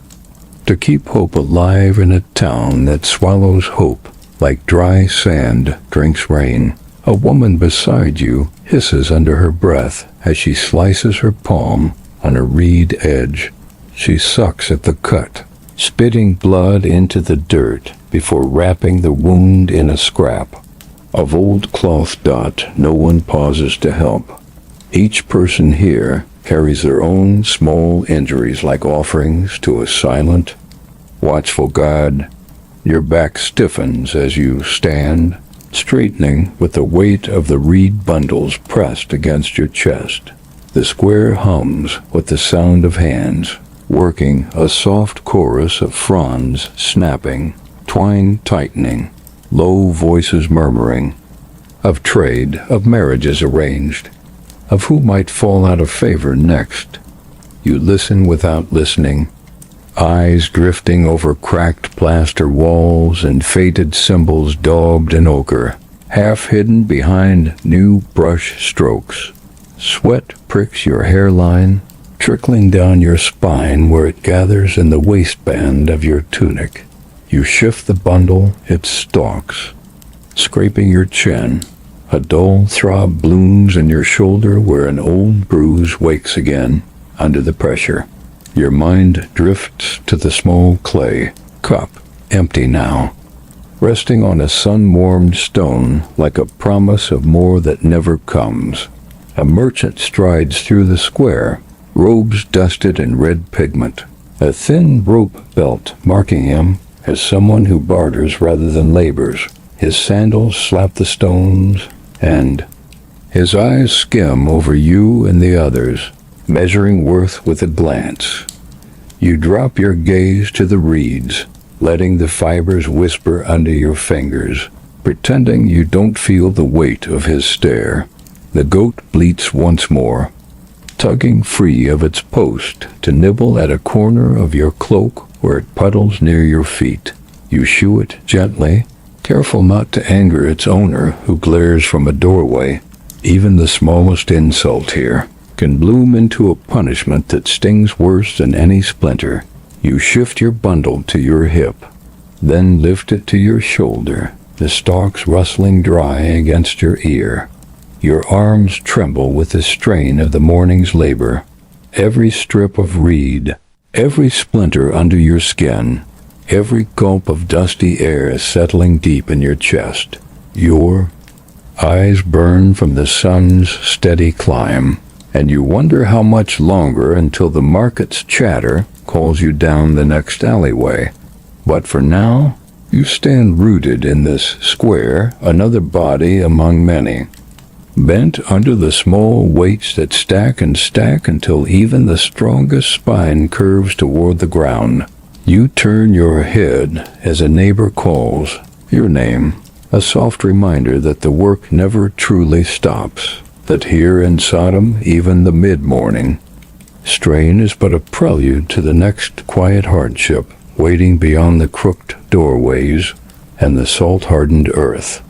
To keep hope alive in a town that swallows hope like dry sand drinks rain, a woman beside you hisses under her breath as she slices her palm on a reed edge. She sucks at the cut, spitting blood into the dirt before wrapping the wound in a scrap of old cloth. No one pauses to help. Each person here carries their own small injuries like offerings to a silent, watchful God. Your back stiffens as you stand, straightening with the weight of the reed bundles pressed against your chest. The square hums with the sound of hands, working a soft chorus of fronds snapping, twine tightening, low voices murmuring, of trade, of marriages arranged, of who might fall out of favor next. You listen without listening, eyes drifting over cracked plaster walls and faded symbols daubed in ochre, half hidden behind new brush strokes. Sweat pricks your hairline, trickling down your spine where it gathers in the waistband of your tunic. You shift the bundle, it stalks, scraping your chin. A dull throb blooms in your shoulder where an old bruise wakes again under the pressure. Your mind drifts to the small clay cup, empty now, resting on a sun-warmed stone like a promise of more that never comes. A merchant strides through the square, robes dusted in red pigment, a thin rope belt marking him as someone who barters rather than labors. His sandals slap the stones, and his eyes skim over you and the others, measuring worth with a glance. You drop your gaze to the reeds, letting the fibers whisper under your fingers, pretending you don't feel the weight of his stare. The goat bleats once more, tugging free of its post to nibble at a corner of your cloak where it puddles near your feet. You shoo it gently, careful not to anger its owner who glares from a doorway. Even the smallest insult here can bloom into a punishment that stings worse than any splinter. You shift your bundle to your hip, then lift it to your shoulder, the stalks rustling dry against your ear. Your arms tremble with the strain of the morning's labor. Every strip of reed, every splinter under your skin, every gulp of dusty air settling deep in your chest. Your eyes burn from the sun's steady climb, and you wonder how much longer until the market's chatter calls you down the next alleyway. But for now, you stand rooted in this square, another body among many, bent under the small weights that stack and stack until even the strongest spine curves toward the ground. You turn your head as a neighbor calls your name, a soft reminder that the work never truly stops, that here in Sodom, even the mid-morning strain is but a prelude to the next quiet hardship waiting beyond the crooked doorways and the salt-hardened earth.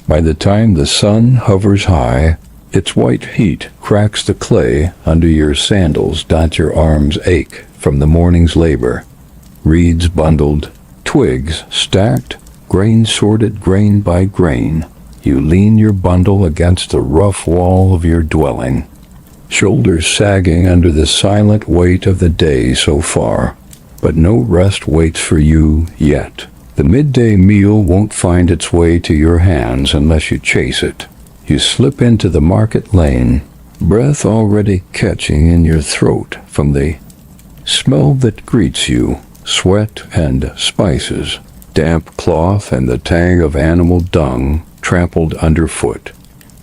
By the time the sun hovers high, its white heat cracks the clay under your sandals. Your arms ache from the morning's labor. Reeds bundled, twigs stacked, grain sorted grain by grain. You lean your bundle against the rough wall of your dwelling, shoulders sagging under the silent weight of the day so far. But no rest waits for you yet. The midday meal won't find its way to your hands unless you chase it. You slip into the market lane, breath already catching in your throat from the smell that greets you, sweat and spices, damp cloth and the tang of animal dung trampled underfoot.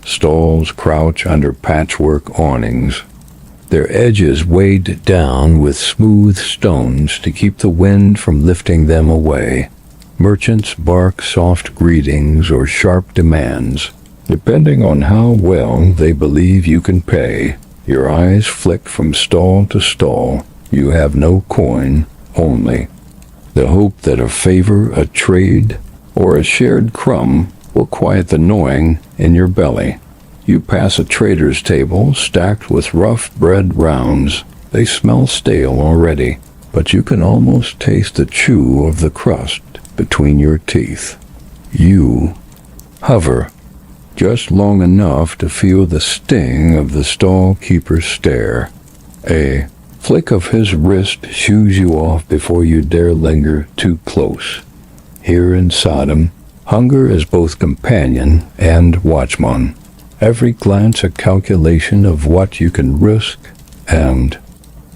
Stalls crouch under patchwork awnings, their edges weighed down with smooth stones to keep the wind from lifting them away. Merchants bark soft greetings or sharp demands, depending on how well they believe you can pay. Your eyes flick from stall to stall. You have no coin, only the hope that a favor, a trade, or a shared crumb will quiet the gnawing in your belly. You pass a trader's table stacked with rough bread rounds. They smell stale already, but you can almost taste the chew of the crust between your teeth. You hover just long enough to feel the sting of the stall keeper's stare. A flick of his wrist shoos you off before you dare linger too close. Here in Sodom, hunger is both companion and watchman. Every glance a calculation of what you can risk and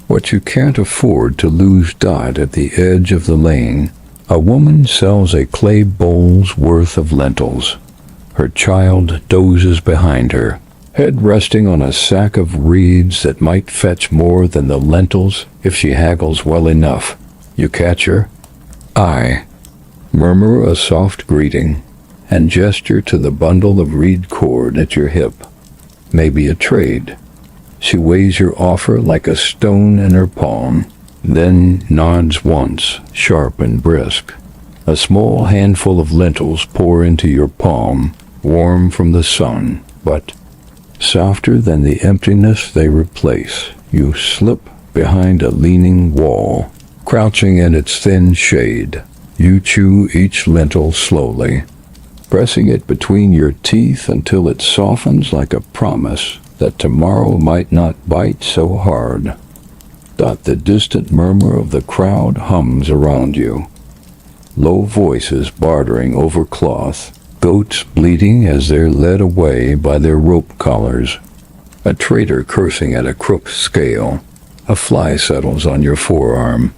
what you can't afford to lose. At the edge of the lane, a woman sells a clay bowl's worth of lentils. Her child dozes behind her, head resting on a sack of reeds that might fetch more than the lentils if she haggles well enough. You catch her eye, murmur a soft greeting, and gesture to the bundle of reed cord at your hip. Maybe a trade. She weighs your offer like a stone in her palm, then nods once, sharp and brisk. A small handful of lentils pour into your palm, warm from the sun, but softer than the emptiness they replace. You slip behind a leaning wall, crouching in its thin shade. You chew each lentil slowly, pressing it between your teeth until it softens like a promise that tomorrow might not bite so hard. The distant murmur of the crowd hums around you. Low voices bartering over cloth, goats bleating as they're led away by their rope collars, a trader cursing at a crooked scale. A fly settles on your forearm.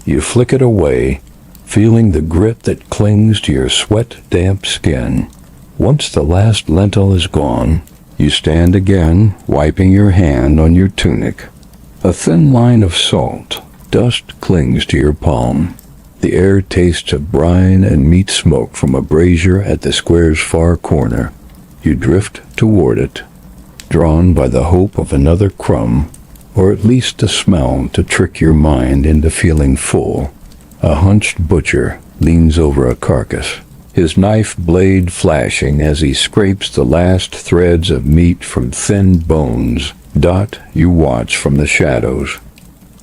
You flick it away, feeling the grit that clings to your sweat-damp skin. Once the last lentil is gone, you stand again, wiping your hand on your tunic. A thin line of salt, dust clings to your palm. The air tastes of brine and meat smoke from a brazier at the square's far corner. You drift toward it, drawn by the hope of another crumb, or at least a smell to trick your mind into feeling full. A hunched butcher leans over a carcass, his knife blade flashing as he scrapes the last threads of meat from thin bones. You watch from the shadows,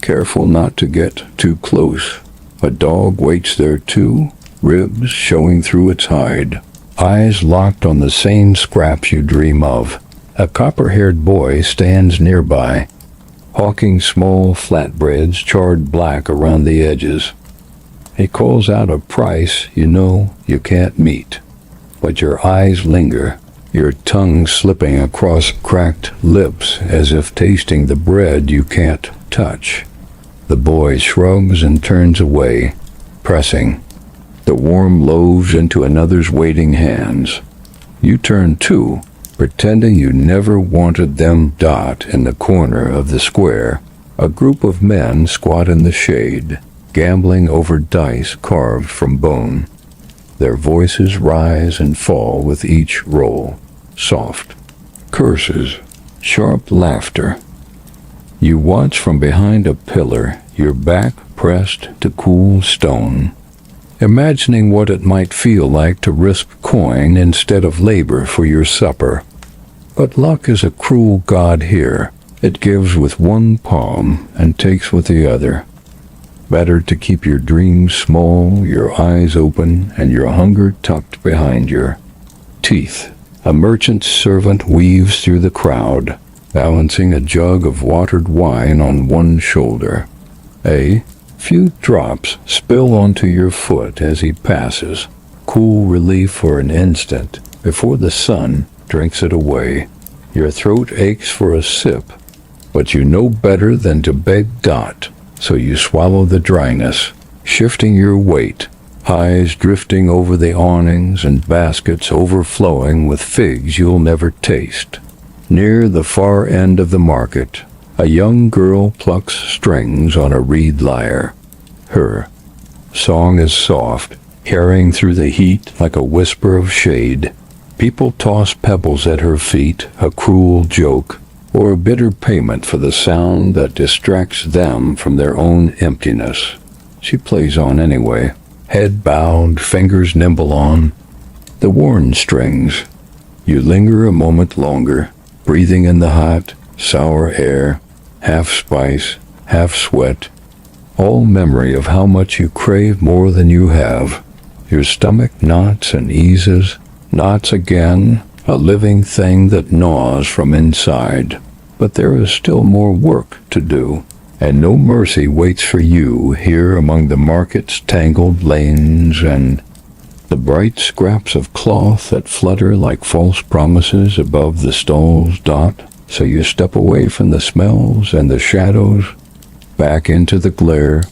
careful not to get too close. A dog waits there too, ribs showing through its hide, eyes locked on the same scraps you dream of. A copper-haired boy stands nearby, hawking small flatbreads charred black around the edges. He calls out a price you know you can't meet, but your eyes linger, your tongue slipping across cracked lips as if tasting the bread you can't touch. The boy shrugs and turns away, pressing the warm loaves into another's waiting hands. You turn too, pretending you never wanted them. In the corner of the square, a group of men squat in the shade, gambling over dice carved from bone. Their voices rise and fall with each roll. Soft curses, sharp laughter. You watch from behind a pillar, your back pressed to cool stone, imagining what it might feel like to risk coin instead of labor for your supper. But luck is a cruel god here. It gives with one palm and takes with the other. Better to keep your dreams small, your eyes open, and your hunger tucked behind your teeth. A merchant's servant weaves through the crowd, balancing a jug of watered wine on one shoulder. A few drops spill onto your foot as he passes, cool relief for an instant before the sun drinks it away. Your throat aches for a sip, but you know better than to beg. So you swallow the dryness, shifting your weight, eyes drifting over the awnings and baskets overflowing with figs you'll never taste. Near the far end of the market, a young girl plucks strings on a reed lyre. Her song is soft, carrying through the heat like a whisper of shade. People toss pebbles at her feet, a cruel joke, or a bitter payment for the sound that distracts them from their own emptiness. She plays on anyway, head bowed, fingers nimble on the worn strings. You linger a moment longer, breathing in the hot, sour air, half spice, half sweat, all memory of how much you crave more than you have. Your stomach knots and eases, knots again, a living thing that gnaws from inside. But there is still more work to do, and no mercy waits for you here among the market's tangled lanes and the bright scraps of cloth that flutter like false promises above the stall's dot. So you step away from the smells and the shadows, back into the glare.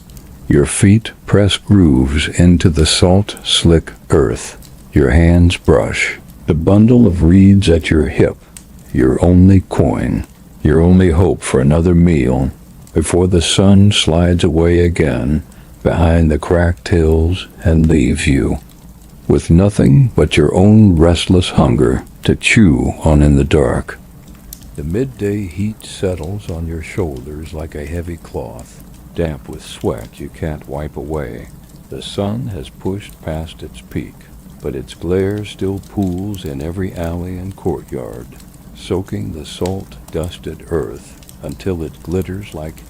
Your feet press grooves into the salt, slick earth. Your hands brush the bundle of reeds at your hip, your only coin, your only hope for another meal, before the sun slides away again behind the cracked hills and leaves you with nothing but your own restless hunger to chew on in the dark. The midday heat settles on your shoulders like a heavy cloth, damp with sweat you can't wipe away. The sun has pushed past its peak, but its glare still pools in every alley and courtyard, soaking the salt-dusted earth until it glitters like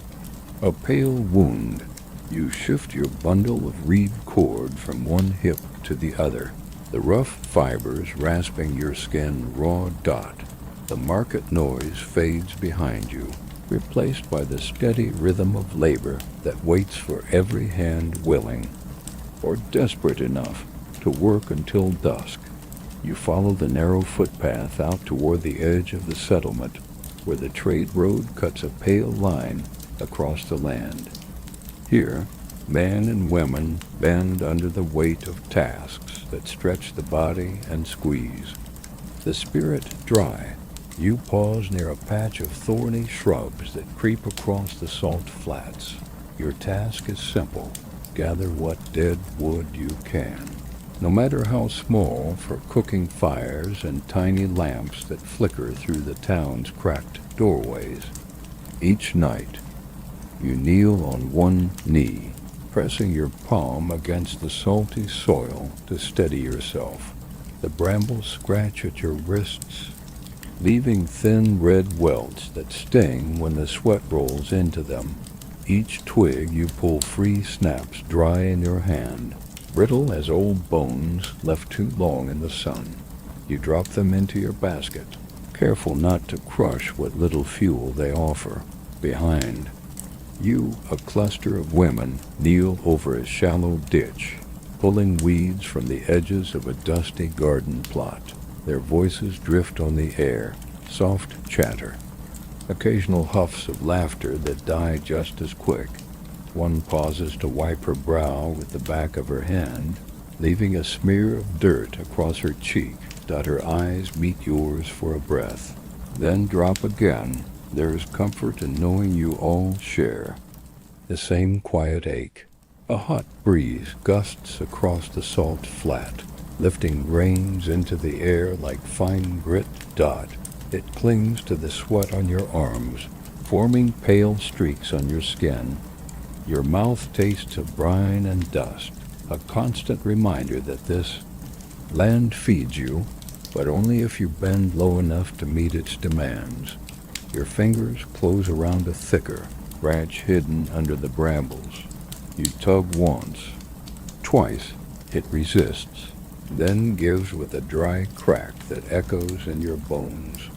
a pale wound. You shift your bundle of reed cord from one hip to the other, the rough fibers rasping your skin raw dot. The market noise fades behind you, replaced by the steady rhythm of labor that waits for every hand willing, or desperate enough, to work until dusk. You follow the narrow footpath out toward the edge of the settlement, where the trade road cuts a pale line across the land. Here, men and women bend under the weight of tasks that stretch the body and squeeze. The spirit dry, you pause near a patch of thorny shrubs that creep across the salt flats. Your task is simple: gather what dead wood you can, no matter how small, for cooking fires and tiny lamps that flicker through the town's cracked doorways. Each night, you kneel on one knee, pressing your palm against the salty soil to steady yourself. The brambles scratch at your wrists, leaving thin red welts that sting when the sweat rolls into them. Each twig you pull free snaps dry in your hand, brittle as old bones left too long in the sun. You drop them into your basket, careful not to crush what little fuel they offer. Behind you, a cluster of women kneel over a shallow ditch, pulling weeds from the edges of a dusty garden plot. Their voices drift on the air, soft chatter, occasional huffs of laughter that die just as quick. One pauses to wipe her brow with the back of her hand, leaving a smear of dirt across her cheek. Her eyes meet yours for a breath, then drop again. There is comfort in knowing you all share the same quiet ache. A hot breeze gusts across the salt flat, lifting grains into the air like fine grit dot. It clings to the sweat on your arms, forming pale streaks on your skin. Your mouth tastes of brine and dust, a constant reminder that this land feeds you, but only if you bend low enough to meet its demands. Your fingers close around a thicker branch hidden under the brambles. You tug once, twice. It resists, then gives with a dry crack that echoes in your bones.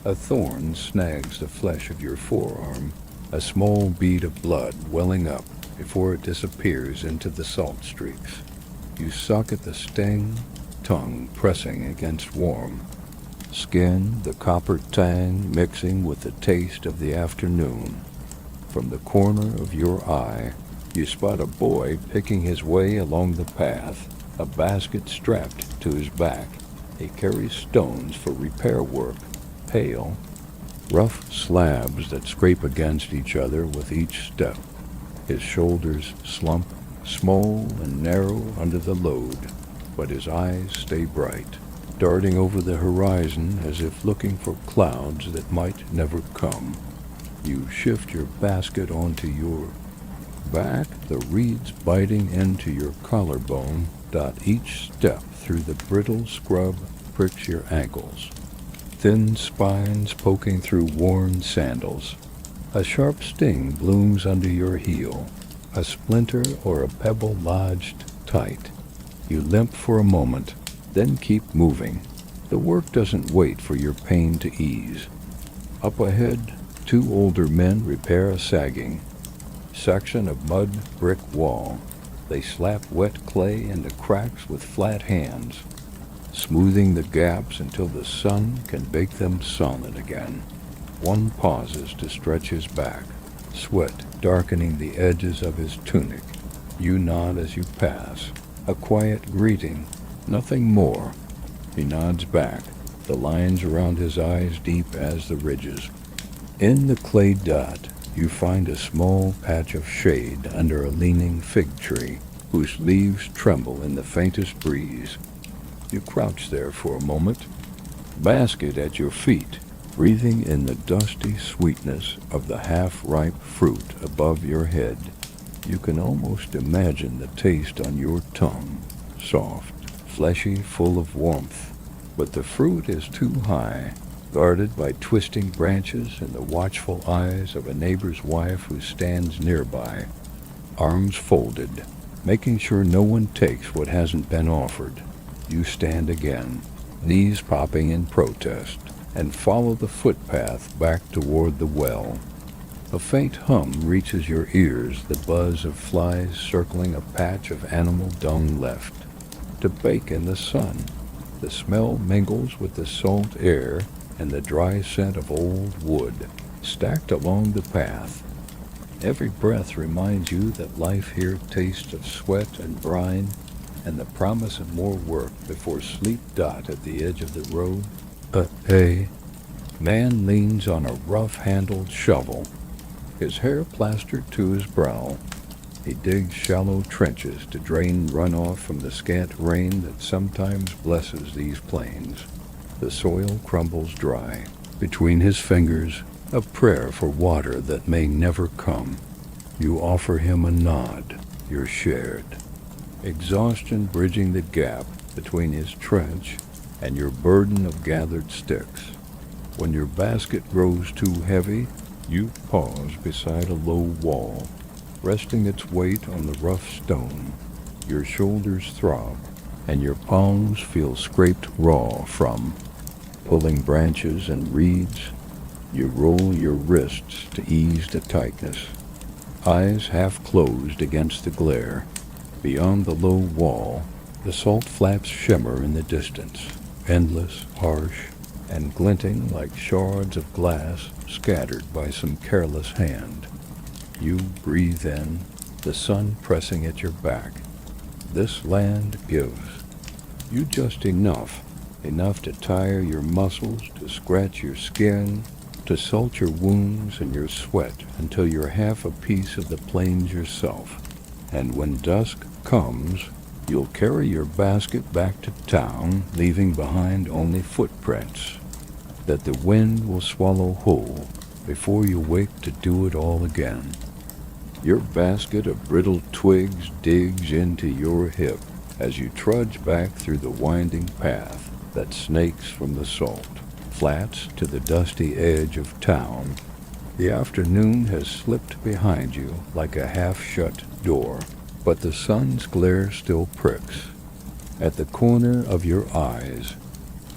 A thorn snags the flesh of your forearm, a small bead of blood welling up before it disappears into the salt streaks. You suck at the sting, tongue pressing against warm skin, the copper tang mixing with the taste of the afternoon. From the corner of your eye, you spot a boy picking his way along the path, a basket strapped to his back. He carries stones for repair work, pale, rough slabs that scrape against each other with each step. His shoulders slump, small and narrow under the load, but his eyes stay bright, darting over the horizon as if looking for clouds that might never come. You shift your basket onto your back, the reeds biting into your collarbone. Each step through the brittle scrub pricks your ankles. thin spines poking through worn sandals. A sharp sting blooms under your heel, a splinter or a pebble lodged tight. You limp for a moment, then keep moving. The work doesn't wait for your pain to ease. Up ahead, two older men repair a sagging section of mud brick wall. They slap wet clay into cracks with flat hands, smoothing the gaps until the sun can bake them solid again. One pauses to stretch his back, sweat darkening the edges of his tunic. You nod as you pass, a quiet greeting, nothing more. He nods back, the lines around his eyes deep as the ridges. In the clay dot, you find a small patch of shade under a leaning fig tree, whose leaves tremble in the faintest breeze. You crouch there for a moment, basket at your feet, breathing in the dusty sweetness of the half-ripe fruit above your head. You can almost imagine the taste on your tongue, soft, fleshy, full of warmth. But the fruit is too high, guarded by twisting branches and the watchful eyes of a neighbor's wife who stands nearby, arms folded, making sure no one takes what hasn't been offered. You stand again, knees popping in protest, and follow the footpath back toward the well. A faint hum reaches your ears, the buzz of flies circling a patch of animal dung left to bake in the sun. The smell mingles with the salt air and the dry scent of old wood stacked along the path. Every breath reminds you that life here tastes of sweat and brine and the promise of more work before sleep dot at the edge of the road. A man leans on a rough-handled shovel, his hair plastered to his brow. He digs shallow trenches to drain runoff from the scant rain that sometimes blesses these plains. The soil crumbles dry. Between his fingers, a prayer for water that may never come. You offer him a nod, you're shared. Exhaustion bridging the gap between his trench and your burden of gathered sticks. When your basket grows too heavy, you pause beside a low wall, resting its weight on the rough stone. Your shoulders throb, and your palms feel scraped raw from pulling branches and reeds. You roll your wrists to ease the tightness, eyes half closed against the glare. Beyond the low wall, the salt flaps shimmer in the distance, endless, harsh, and glinting like shards of glass scattered by some careless hand. You breathe in, the sun pressing at your back. This land gives you just enough to tire your muscles, to scratch your skin, to salt your wounds and your sweat until you're half a piece of the plains yourself. And when dusk comes, you'll carry your basket back to town, leaving behind only footprints that the wind will swallow whole before you wake to do it all again. Your basket of brittle twigs digs into your hip as you trudge back through the winding path that snakes from the salt flats to the dusty edge of town. The afternoon has slipped behind you like a half-shut door, but the sun's glare still pricks at the corner of your eyes.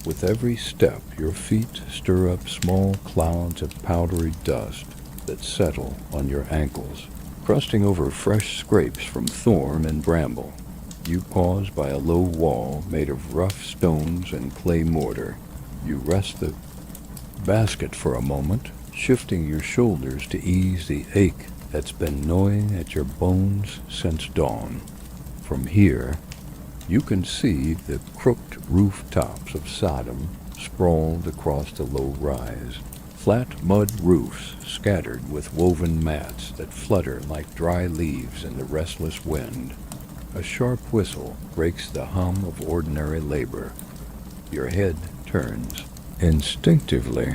With every step, your feet stir up small clouds of powdery dust that settle on your ankles, crusting over fresh scrapes from thorn and bramble. You pause by a low wall made of rough stones and clay mortar. You rest the basket for a moment, shifting your shoulders to ease the ache that's been gnawing at your bones since dawn. From here, you can see the crooked rooftops of Sodom sprawled across the low rise, flat mud roofs scattered with woven mats that flutter like dry leaves in the restless wind. A sharp whistle breaks the hum of ordinary labor. Your head turns. Instinctively,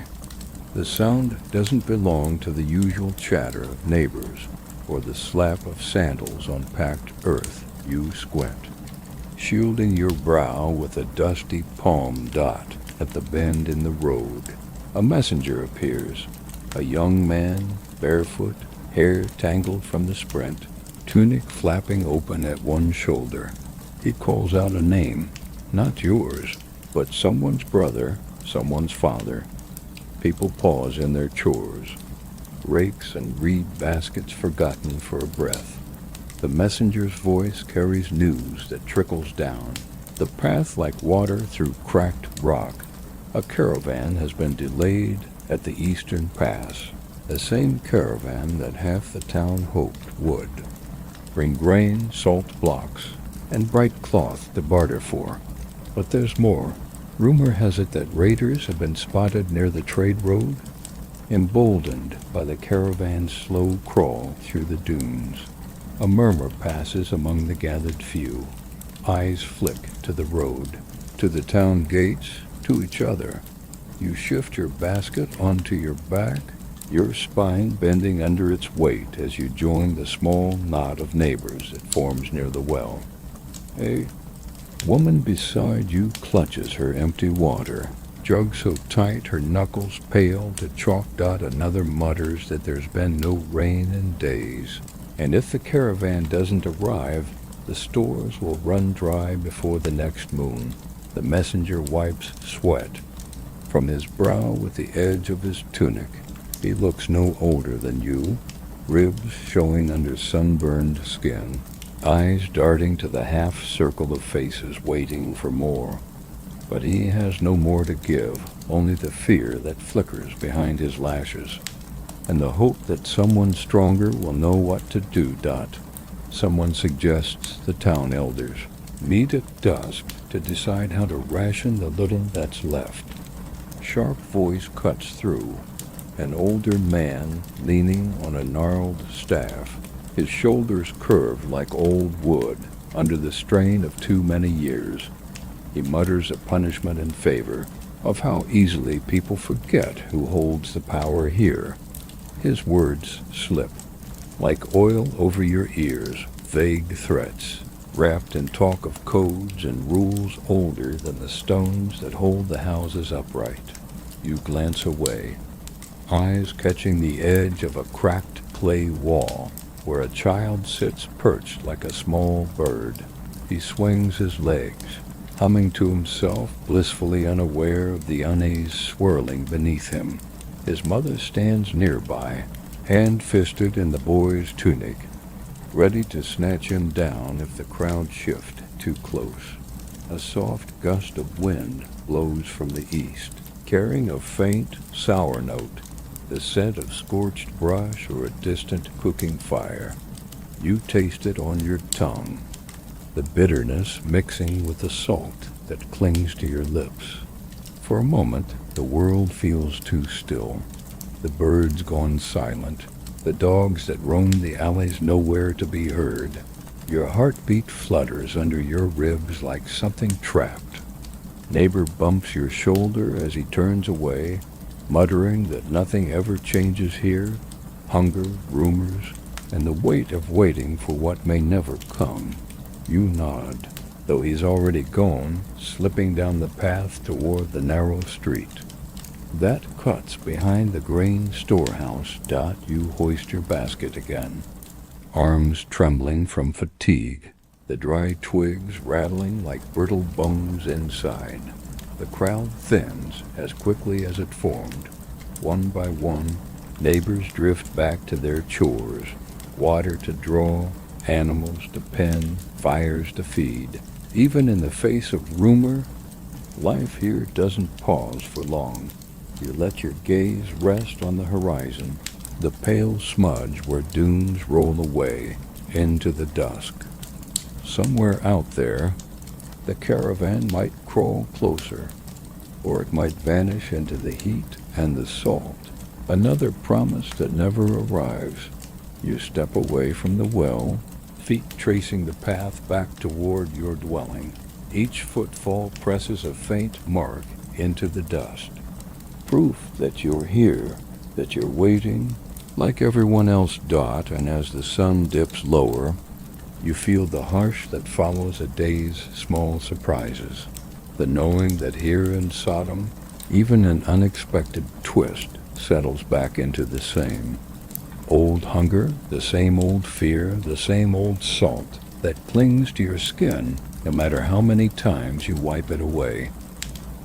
the sound doesn't belong to the usual chatter of neighbors or the slap of sandals on packed earth. You squint, shielding your brow with a dusty palm dot. At the bend in the road, a messenger appears. A young man, barefoot, hair tangled from the sprint, tunic flapping open at one shoulder. He calls out a name, not yours, but someone's brother, someone's father. People pause in their chores, rakes and reed baskets forgotten for a breath. The messenger's voice carries news that trickles down, the path like water through cracked rock. A caravan has been delayed at the eastern pass, the same caravan that half the town hoped would bring grain, salt blocks, and bright cloth to barter for. But there's more. Rumor has it that raiders have been spotted near the trade road, emboldened by the caravan's slow crawl through the dunes. A murmur passes among the gathered few. Eyes flick to the road, to the town gates, to each other. You shift your basket onto your back, your spine bending under its weight as you join the small knot of neighbors that forms near the well. A woman beside you clutches her empty water, jug so tight her knuckles pale to chalk dot. Another mutters that there's been no rain in days, and if the caravan doesn't arrive, the stores will run dry before the next moon. The messenger wipes sweat from his brow with the edge of his tunic. He looks no older than you, ribs showing under sunburned skin, eyes darting to the half circle of faces waiting for more. But he has no more to give, only the fear that flickers behind his lashes, and the hope that someone stronger will know what to do. Someone suggests the town elders meet at dusk to decide how to ration the little that's left. Sharp voice cuts through. An older man leaning on a gnarled staff, his shoulders curved like old wood under the strain of too many years. He mutters a punishment in favor of how easily people forget who holds the power here. His words slip like oil over your ears, vague threats, wrapped in talk of codes and rules older than the stones that hold the houses upright. You glance away, eyes catching the edge of a cracked clay wall where a child sits perched like a small bird. He swings his legs, humming to himself, blissfully unaware of the unease swirling beneath him. His mother stands nearby, hand-fisted in the boy's tunic, ready to snatch him down if the crowd shift too close. A soft gust of wind blows from the east, carrying a faint, sour note, the scent of scorched brush or a distant cooking fire. You taste it on your tongue, the bitterness mixing with the salt that clings to your lips. For a moment, the world feels too still. The birds gone silent, the dogs that roam the alleys nowhere to be heard. Your heartbeat flutters under your ribs like something trapped. Neighbor bumps your shoulder as he turns away, muttering that nothing ever changes here, hunger, rumors, and the weight of waiting for what may never come. You nod, though he's already gone, slipping down the path toward the narrow street. That cuts behind the grain storehouse. You hoist your basket again, arms trembling from fatigue, the dry twigs rattling like brittle bones inside. The crowd thins as quickly as it formed. One by one, neighbors drift back to their chores, water to draw, animals to pen, fires to feed. Even in the face of rumor, life here doesn't pause for long. You let your gaze rest on the horizon, the pale smudge where dunes roll away into the dusk. Somewhere out there, the caravan might crawl closer, or it might vanish into the heat and the salt. Another promise that never arrives. You step away from the well, feet tracing the path back toward your dwelling. Each footfall presses a faint mark into the dust. Proof that you're here, that you're waiting, like everyone else. And as the sun dips lower, you feel the hush that follows a day's small surprises. The knowing that here in Sodom, even an unexpected twist settles back into the same old hunger, the same old fear, the same old salt that clings to your skin no matter how many times you wipe it away.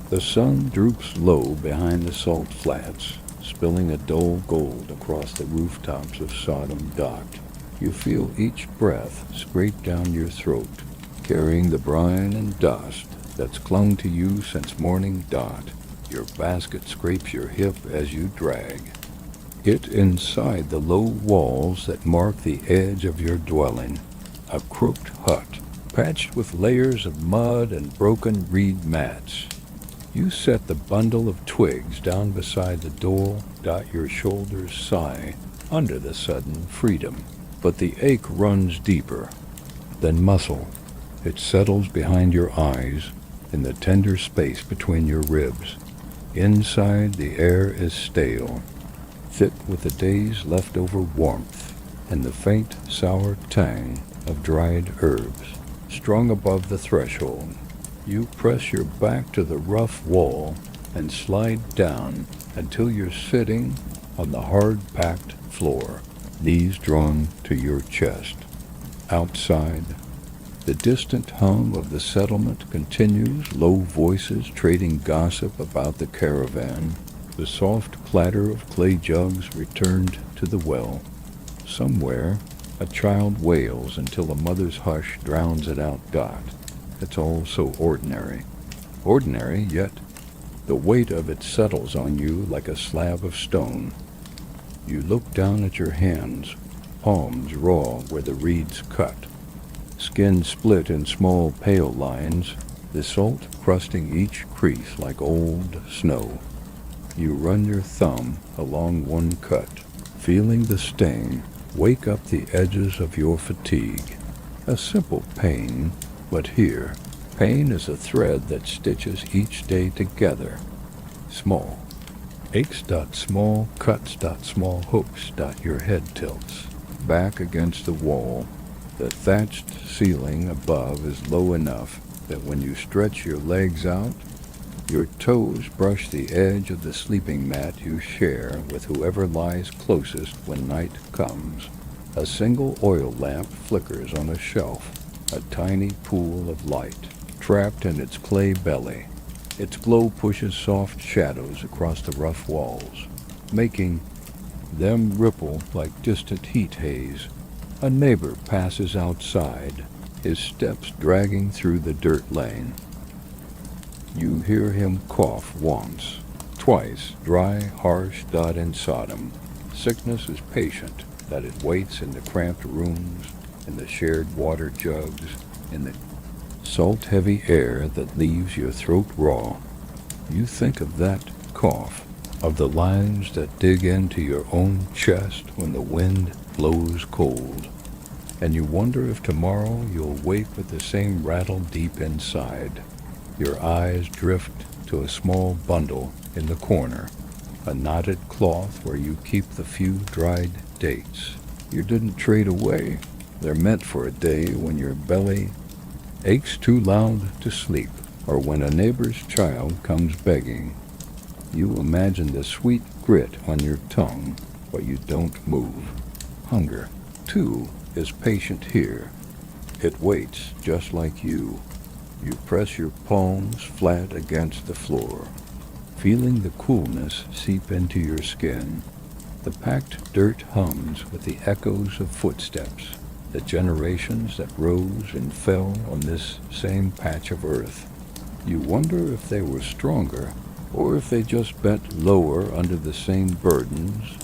The sun droops low behind the salt flats, spilling a dull gold across the rooftops of Sodom docked. You feel each breath scrape down your throat, carrying the brine and dust that's clung to you since morning dot. Your basket scrapes your hip as you drag it inside the low walls that mark the edge of your dwelling, a crooked hut, patched with layers of mud and broken reed mats. You set the bundle of twigs down beside the door, your shoulders sigh under the sudden freedom. But the ache runs deeper than muscle. It settles behind your eyes, in the tender space between your ribs. Inside, the air is stale, thick with the day's leftover warmth and the faint, sour tang of dried herbs. Strung above the threshold, you press your back to the rough wall and slide down until you're sitting on the hard-packed floor, knees drawn to your chest. Outside, the distant hum of the settlement continues, low voices trading gossip about the caravan. The soft clatter of clay jugs returned to the well. Somewhere, a child wails until a mother's hush drowns it out. It's all so ordinary. Ordinary, yet the weight of it settles on you like a slab of stone. You look down at your hands, palms raw where the reeds cut, skin split in small pale lines, the salt crusting each crease like old snow. You run your thumb along one cut, feeling the stain wake up the edges of your fatigue. A simple pain, but here, pain is a thread that stitches each day together. Small. Aches. Small cuts. Small hooks. Your head tilts back against the wall. The thatched ceiling above is low enough that when you stretch your legs out, your toes brush the edge of the sleeping mat you share with whoever lies closest when night comes. A single oil lamp flickers on a shelf, a tiny pool of light, trapped in its clay belly. Its glow pushes soft shadows across the rough walls, making them ripple like distant heat haze. A neighbor passes outside, his steps dragging through the dirt lane. You hear him cough once, twice, dry, harsh in Sodom. Sickness is patient, that it waits in the cramped rooms, in the shared water jugs, in the salt-heavy air that leaves your throat raw. You think of that cough, of the lines that dig into your own chest when the wind blows cold, and you wonder if tomorrow you'll wake with the same rattle deep inside. Your eyes drift to a small bundle in the corner, a knotted cloth where you keep the few dried dates you didn't trade away. They're meant for a day when your belly aches too loud to sleep, or when a neighbor's child comes begging. You imagine the sweet grit on your tongue, but you don't move. Hunger, too, is patient here. It waits just like you. You press your palms flat against the floor, feeling the coolness seep into your skin. The packed dirt hums with the echoes of footsteps, the generations that rose and fell on this same patch of earth. You wonder if they were stronger, or if they just bent lower under the same burdens,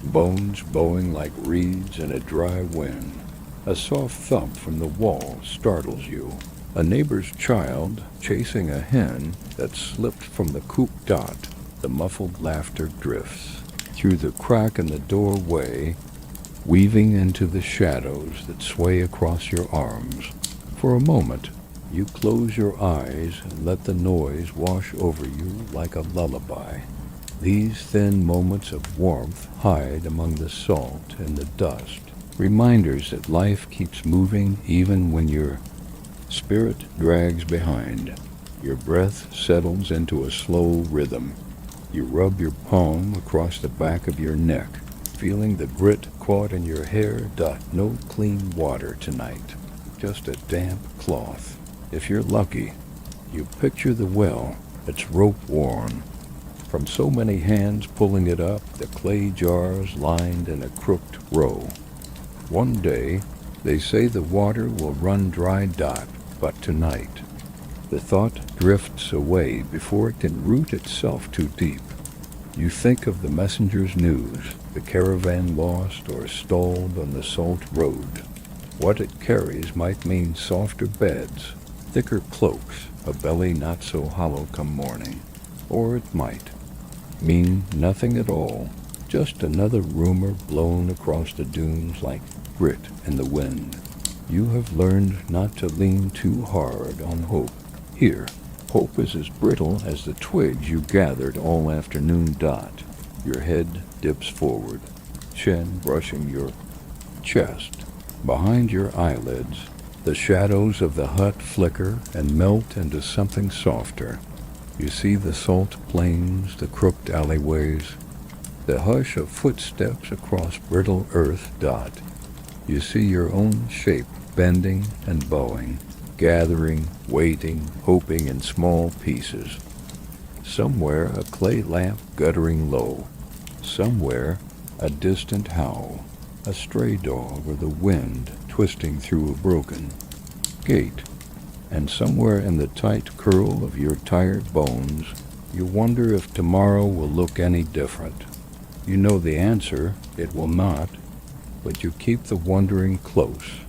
bones bowing like reeds in a dry wind. A soft thump from the wall startles you. A neighbor's child chasing a hen that slipped from the coop. The muffled laughter drifts through the crack in the doorway, weaving into the shadows that sway across your arms. For a moment, you close your eyes and let the noise wash over you like a lullaby. These thin moments of warmth hide among the salt and the dust, reminders that life keeps moving even when your spirit drags behind. Your breath settles into a slow rhythm. You rub your palm across the back of your neck, feeling the grit caught in your hair. No clean water tonight, just a damp cloth. If you're lucky, you picture the well. It's rope worn. From so many hands pulling it up, the clay jars lined in a crooked row. One day, they say the water will run dry. But tonight, the thought drifts away before it can root itself too deep. You think of the messenger's news, the caravan lost or stalled on the salt road. What it carries might mean softer beds, thicker cloaks, a belly not so hollow come morning. Or it might mean nothing at all, just another rumor blown across the dunes like grit in the wind. You have learned not to lean too hard on hope. Here, hope is as brittle as the twigs you gathered all afternoon. Your head dips forward, chin brushing your chest. Behind your eyelids, the shadows of the hut flicker and melt into something softer. You see the salt plains, the crooked alleyways, the hush of footsteps across brittle earth. You see your own shape bending and bowing, gathering, waiting, hoping in small pieces. Somewhere a clay lamp guttering low. Somewhere a distant howl, a stray dog or the wind twisting through a broken gate. And somewhere in the tight curl of your tired bones, you wonder if tomorrow will look any different. You know the answer, it will not, but you keep the wondering close,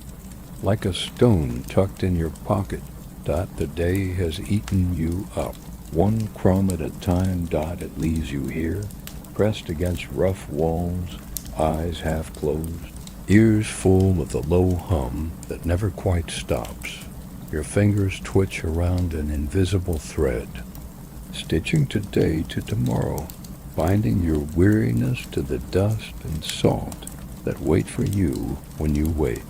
like a stone tucked in your pocket. The day has eaten you up, one crumb at a time. It leaves you here, pressed against rough walls, eyes half closed, ears full of the low hum that never quite stops. Your fingers twitch around an invisible thread, stitching today to tomorrow, binding your weariness to the dust and salt that wait for you when you wake.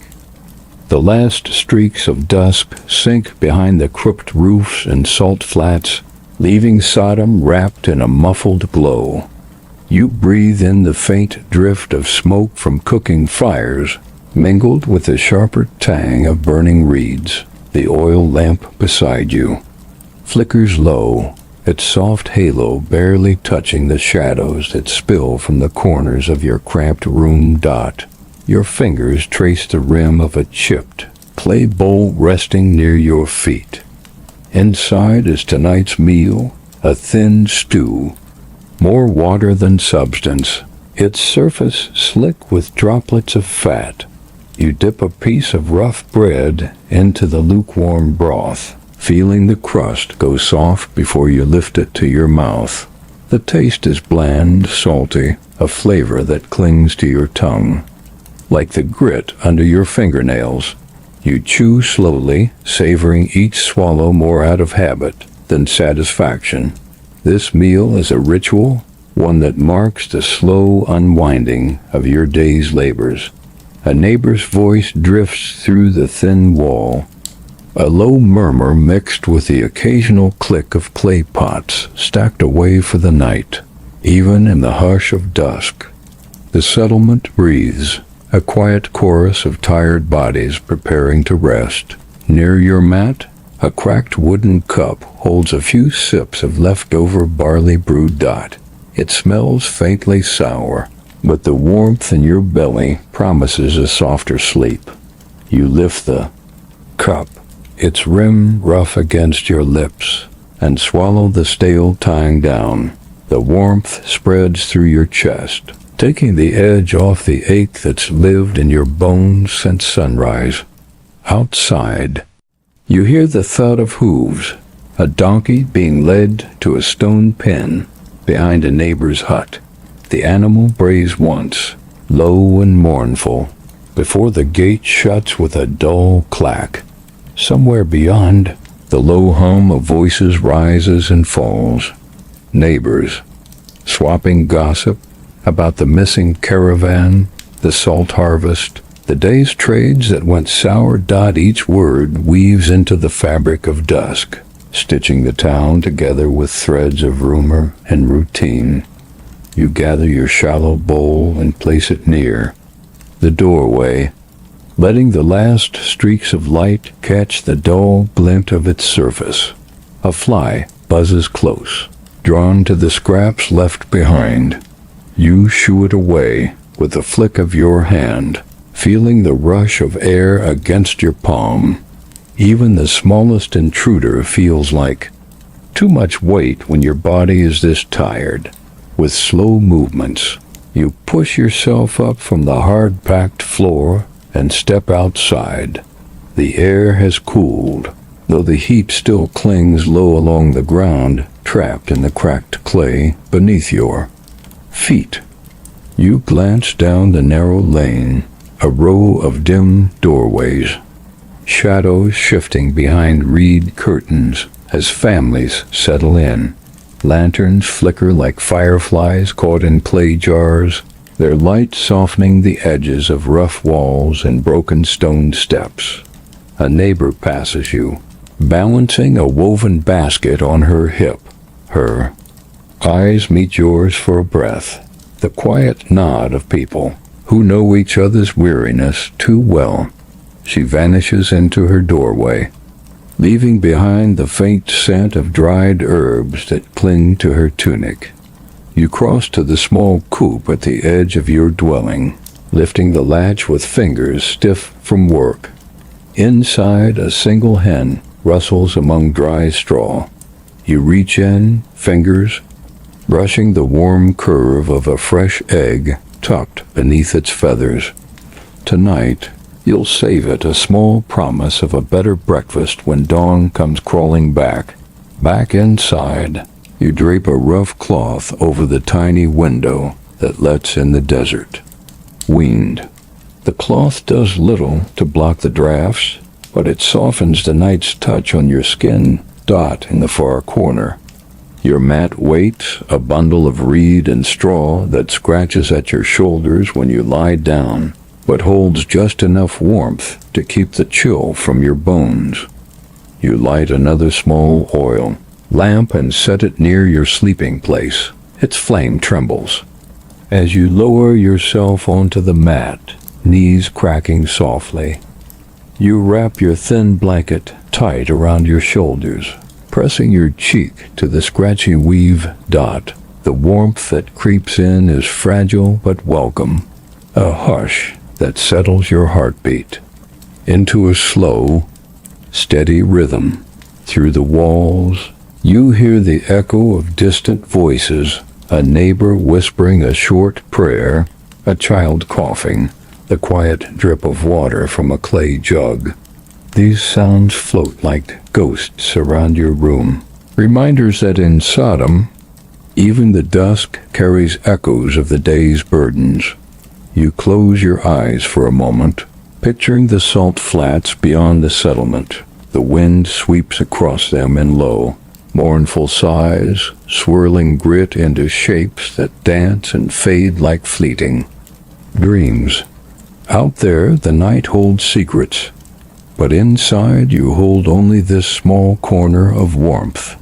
The last streaks of dusk sink behind the crooked roofs and salt flats, leaving Sodom wrapped in a muffled glow. You breathe in the faint drift of smoke from cooking fires, mingled with the sharper tang of burning reeds. The oil lamp beside you flickers low, its soft halo barely touching the shadows that spill from the corners of your cramped room. Your fingers trace the rim of a chipped clay bowl resting near your feet. Inside is tonight's meal, a thin stew, more water than substance, its surface slick with droplets of fat. You dip a piece of rough bread into the lukewarm broth, feeling the crust go soft before you lift it to your mouth. The taste is bland, salty, a flavor that clings to your tongue, like the grit under your fingernails. You chew slowly, savoring each swallow more out of habit than satisfaction. This meal is a ritual, one that marks the slow unwinding of your day's labors. A neighbor's voice drifts through the thin wall, a low murmur mixed with the occasional click of clay pots stacked away for the night. Even in the hush of dusk, the settlement breathes, a quiet chorus of tired bodies preparing to rest. Near your mat, a cracked wooden cup holds a few sips of leftover barley brew. It smells faintly sour, but the warmth in your belly promises a softer sleep. You lift the cup, its rim rough against your lips, and swallow the stale tang down. The warmth spreads through your chest, taking the edge off the ache that's lived in your bones since sunrise. Outside, you hear the thud of hooves, a donkey being led to a stone pen behind a neighbor's hut. The animal brays once, low and mournful, before the gate shuts with a dull clack. Somewhere beyond, the low hum of voices rises and falls. Neighbors, swapping gossip about the missing caravan, the salt harvest, the day's trades that went sour. Each word weaves into the fabric of dusk, stitching the town together with threads of rumor and routine. You gather your shallow bowl and place it near the doorway, letting the last streaks of light catch the dull glint of its surface. A fly buzzes close, drawn to the scraps left behind. You shoo it away with a flick of your hand, feeling the rush of air against your palm. Even the smallest intruder feels like too much weight when your body is this tired. With slow movements, you push yourself up from the hard-packed floor and step outside. The air has cooled, though the heat still clings low along the ground, trapped in the cracked clay beneath your feet. You glance down the narrow lane, a row of dim doorways, shadows shifting behind reed curtains as families settle in. Lanterns flicker like fireflies caught in clay jars, their light softening the edges of rough walls and broken stone steps. A neighbor passes you, balancing a woven basket on her hip. Her eyes meet yours for a breath, the quiet nod of people who know each other's weariness too well. She vanishes into her doorway, leaving behind the faint scent of dried herbs that cling to her tunic. You cross to the small coop at the edge of your dwelling, lifting the latch with fingers stiff from work. Inside, a single hen rustles among dry straw. You reach in, fingers brushing the warm curve of a fresh egg tucked beneath its feathers. Tonight, you'll save it a small promise of a better breakfast when dawn comes crawling back. Back inside, you drape a rough cloth over the tiny window that lets in the desert. Weaned. The cloth does little to block the drafts, but it softens the night's touch on your skin. Dot in the far corner. Your mat waits, a bundle of reed and straw that scratches at your shoulders when you lie down, but holds just enough warmth to keep the chill from your bones. You light another small oil lamp and set it near your sleeping place. Its flame trembles as you lower yourself onto the mat, knees cracking softly. You wrap your thin blanket tight around your shoulders, pressing your cheek to the scratchy weave. Dot. The warmth that creeps in is fragile but welcome, a hush that settles your heartbeat into a slow, steady rhythm. Through the walls, you hear the echo of distant voices, a neighbor whispering a short prayer, a child coughing, the quiet drip of water from a clay jug. These sounds float like ghosts around your room, reminders that in Sodom, even the dusk carries echoes of the day's burdens. You close your eyes for a moment, picturing the salt flats beyond the settlement. The wind sweeps across them in low, mournful sighs, swirling grit into shapes that dance and fade like fleeting dreams. Out there, the night holds secrets, but inside you hold only this small corner of warmth.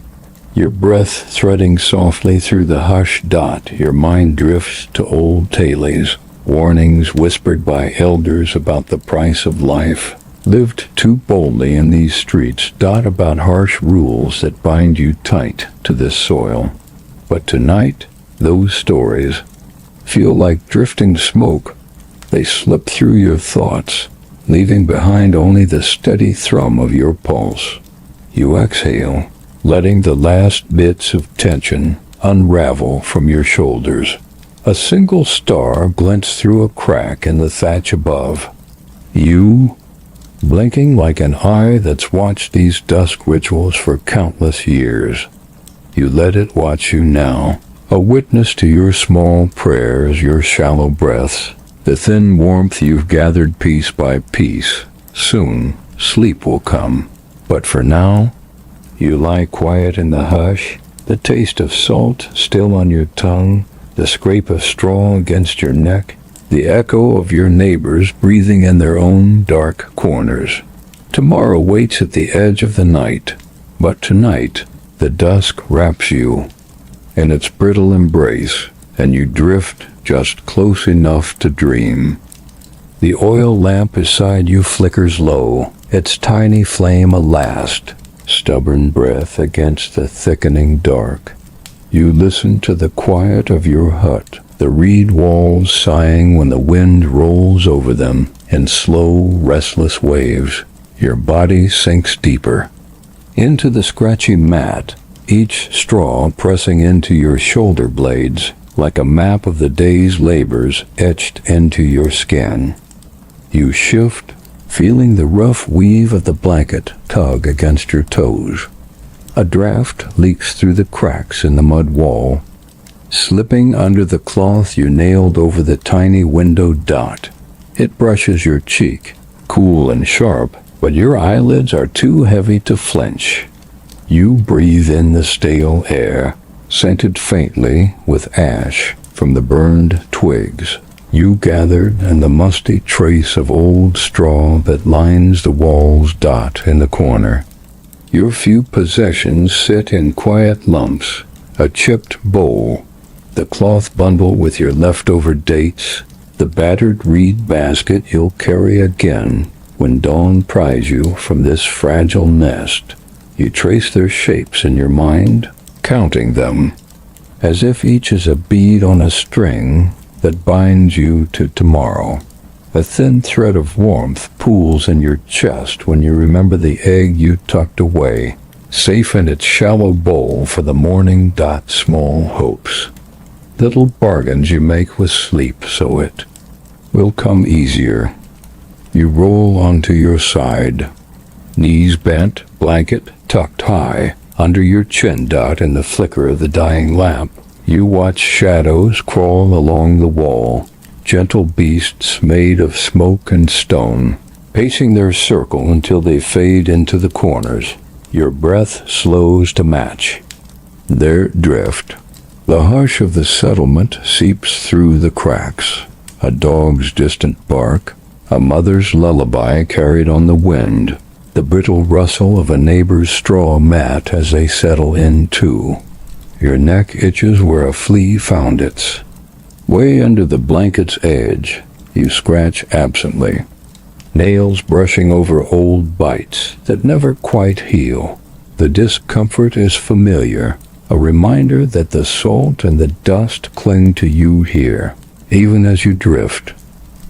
Your breath threading softly through the hush. Dot. Your mind drifts to old tales, warnings whispered by elders about the price of life, lived too boldly in these streets. Dot. About harsh rules that bind you tight to this soil. But tonight, those stories feel like drifting smoke. They slip through your thoughts, leaving behind only the steady thrum of your pulse. You exhale, letting the last bits of tension unravel from your shoulders. A single star glints through a crack in the thatch above. You, blinking like an eye that's watched these dusk rituals for countless years. You let it watch you now, a witness to your small prayers, your shallow breaths, the thin warmth you've gathered piece by piece. Soon, sleep will come. But for now, you lie quiet in the hush, the taste of salt still on your tongue, the scrape of straw against your neck, the echo of your neighbors breathing in their own dark corners. Tomorrow waits at the edge of the night, But tonight, the dusk wraps you in its brittle embrace, and you drift just close enough to dream. The oil lamp beside you flickers low, its tiny flame a last, stubborn breath against the thickening dark. You listen to the quiet of your hut, the reed walls sighing when the wind rolls over them in slow, restless waves. Your body sinks deeper into the scratchy mat, each straw pressing into your shoulder blades like a map of the day's labors etched into your skin. You shift, feeling the rough weave of the blanket tug against your toes. A draft leaks through the cracks in the mud wall, slipping under the cloth you nailed over the tiny window dot. It brushes your cheek, cool and sharp, but your eyelids are too heavy to flinch. You breathe in the stale air, scented faintly with ash from the burned twigs you gathered and the musty trace of old straw that lines the wall's dot in the corner. Your few possessions sit in quiet lumps, a chipped bowl, the cloth bundle with your leftover dates, the battered reed basket you'll carry again when dawn pries you from this fragile nest. You trace their shapes in your mind, counting them, as if each is a bead on a string that binds you to tomorrow. A thin thread of warmth pools in your chest when you remember the egg you tucked away, safe in its shallow bowl for the morning. Small hopes, little bargains you make with sleep so it will come easier. You roll onto your side, knees bent, blanket tucked high under your chin. In the flicker of the dying lamp, you watch shadows crawl along the wall, gentle beasts made of smoke and stone, pacing their circle until they fade into the corners. Your breath slows to match their drift. The hush of the settlement seeps through the cracks. A dog's distant bark, a mother's lullaby carried on the wind, the brittle rustle of a neighbor's straw mat as they settle in too. Your neck itches where a flea found its way under the blanket's edge. You scratch absently, nails brushing over old bites that never quite heal. The discomfort is familiar, a reminder that the salt and the dust cling to you here, even as you drift.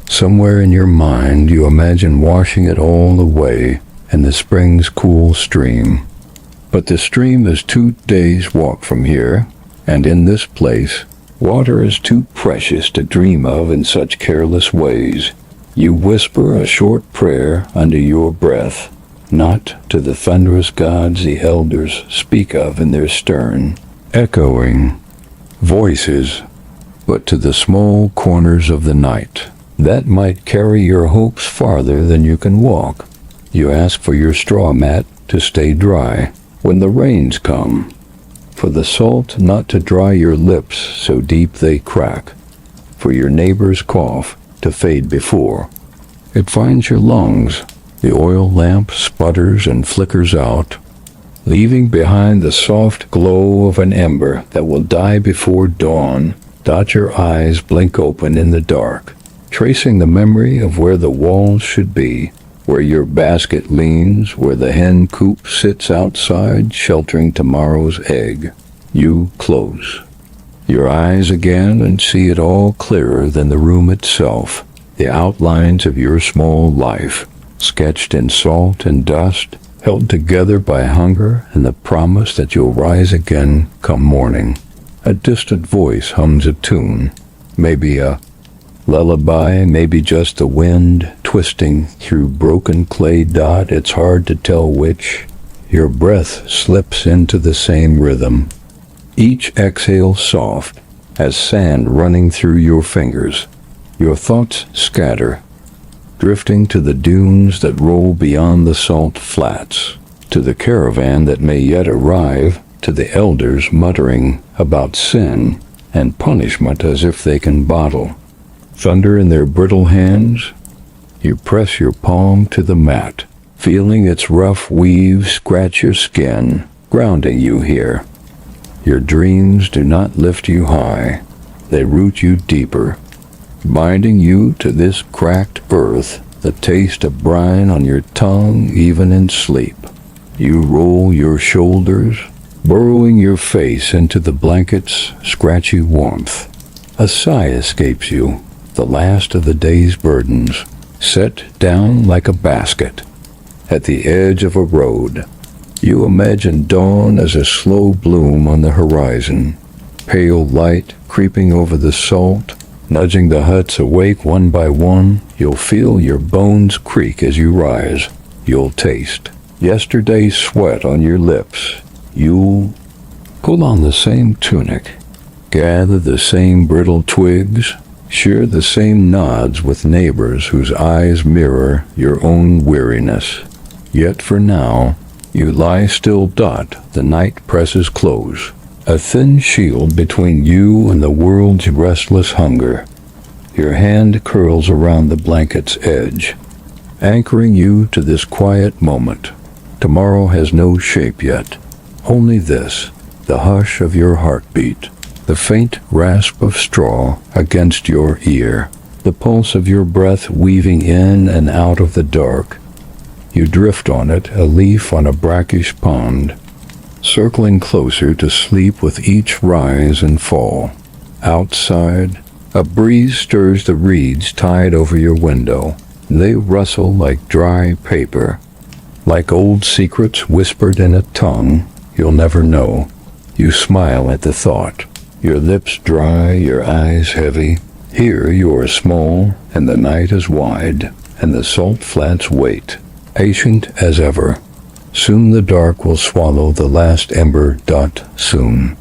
Somewhere in your mind you imagine washing it all away in the spring's cool stream. But the stream is 2 days' walk from here, and in this place, water is too precious to dream of in such careless ways. You whisper a short prayer under your breath, not to the thunderous gods the elders speak of in their stern, echoing voices, but to the small corners of the night that might carry your hopes farther than you can walk. You ask for your straw mat to stay dry when the rains come, for the salt not to dry your lips so deep they crack, for your neighbor's cough to fade before it finds your lungs. The oil lamp sputters and flickers out, leaving behind the soft glow of an ember that will die before dawn. Your eyes blink open in the dark, tracing the memory of where the walls should be, where your basket leans, where the hen coop sits outside, sheltering tomorrow's egg. You close your eyes again and see it all clearer than the room itself, the outlines of your small life, sketched in salt and dust, held together by hunger and the promise that you'll rise again come morning. A distant voice hums a tune, maybe a lullaby, maybe just the wind twisting through broken clay. It's hard to tell which. Your breath slips into the same rhythm, each exhale soft as sand running through your fingers. Your thoughts scatter, drifting to the dunes that roll beyond the salt flats, to the caravan that may yet arrive, to the elders muttering about sin and punishment as if they can bottle thunder in their brittle hands. You press your palm to the mat, feeling its rough weave scratch your skin, grounding you here. Your dreams do not lift you high. They root you deeper, binding you to this cracked earth, the taste of brine on your tongue even in sleep. You roll your shoulders, burrowing your face into the blanket's scratchy warmth. A sigh escapes you, the last of the day's burdens, set down like a basket. At the edge of a road, you imagine dawn as a slow bloom on the horizon, pale light creeping over the salt, nudging the huts awake one by one. You'll feel your bones creak as you rise. You'll taste yesterday's sweat on your lips. You'll pull on the same tunic, gather the same brittle twigs, share the same nods with neighbors whose eyes mirror your own weariness. Yet for now, you lie still. The night presses close, a thin shield between you and the world's restless hunger. Your hand curls around the blanket's edge, anchoring you to this quiet moment. Tomorrow has no shape yet, only this, the hush of your heartbeat, the faint rasp of straw against your ear, the pulse of your breath weaving in and out of the dark. You drift on it, a leaf on a brackish pond, circling closer to sleep with each rise and fall. Outside, a breeze stirs the reeds tied over your window. They rustle like dry paper, like old secrets whispered in a tongue you'll never know. You smile at the thought, your lips dry, your eyes heavy. Here you are small, and the night is wide, and the salt flats wait, patient as ever. Soon the dark will swallow the last ember. Soon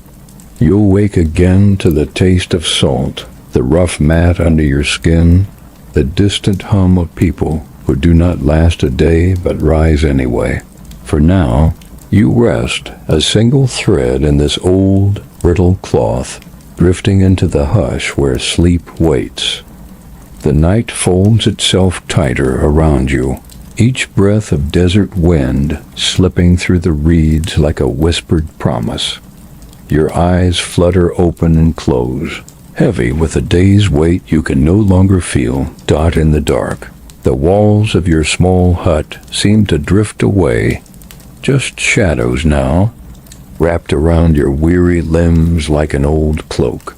you'll wake again to the taste of salt, the rough mat under your skin, the distant hum of people who do not last a day but rise anyway. For now, you rest, a single thread in this old, brittle cloth, drifting into the hush where sleep waits. The night folds itself tighter around you, each breath of desert wind slipping through the reeds like a whispered promise. Your eyes flutter open and close, heavy with a day's weight you can no longer feel. In the dark, the walls of your small hut seem to drift away, just shadows now, wrapped around your weary limbs like an old cloak.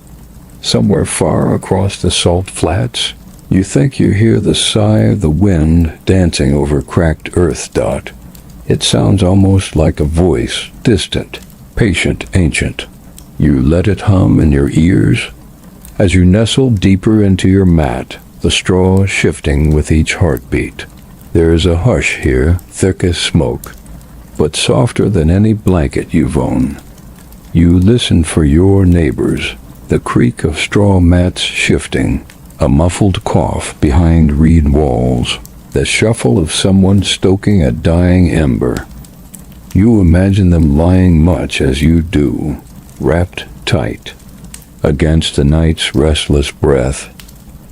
Somewhere far across the salt flats, you think you hear the sigh of the wind dancing over cracked earth. It sounds almost like a voice, distant, patient, ancient. You let it hum in your ears. As you nestle deeper into your mat, the straw shifting with each heartbeat. There is a hush here, thick as smoke, but softer than any blanket you've owned. You listen for your neighbors, the creak of straw mats shifting, a muffled cough behind reed walls, the shuffle of someone stoking a dying ember. You imagine them lying much as you do, wrapped tight against the night's restless breath,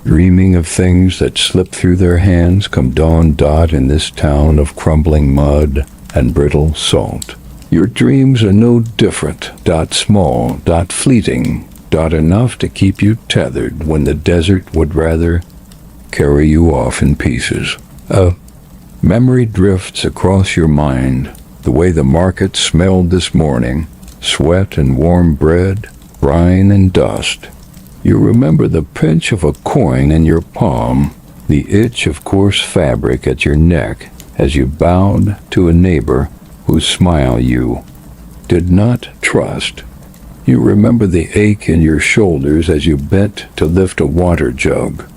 dreaming of things that slip through their hands come dawn. In this town of crumbling mud and brittle salt, your dreams are no different. Small, fleeting, enough to keep you tethered when the desert would rather carry you off in pieces. A memory drifts across your mind, the way the market smelled this morning, sweat and warm bread, brine and dust. You remember the pinch of a coin in your palm, the itch of coarse fabric at your neck as you bowed to a neighbor whose smile you did not trust. You remember the ache in your shoulders as you bent to lift a water jug,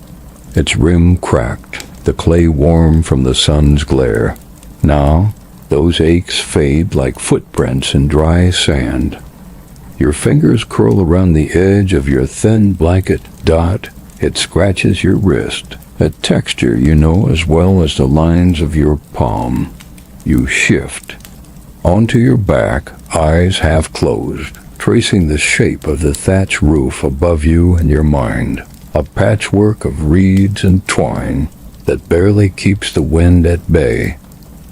its rim cracked, the clay warm from the sun's glare. Now, those aches fade like footprints in dry sand. Your fingers curl around the edge of your thin blanket. It scratches your wrist, a texture you know as well as the lines of your palm. You shift onto your back, eyes half closed, tracing the shape of the thatch roof above you in your mind, a patchwork of reeds and twine that barely keeps the wind at bay.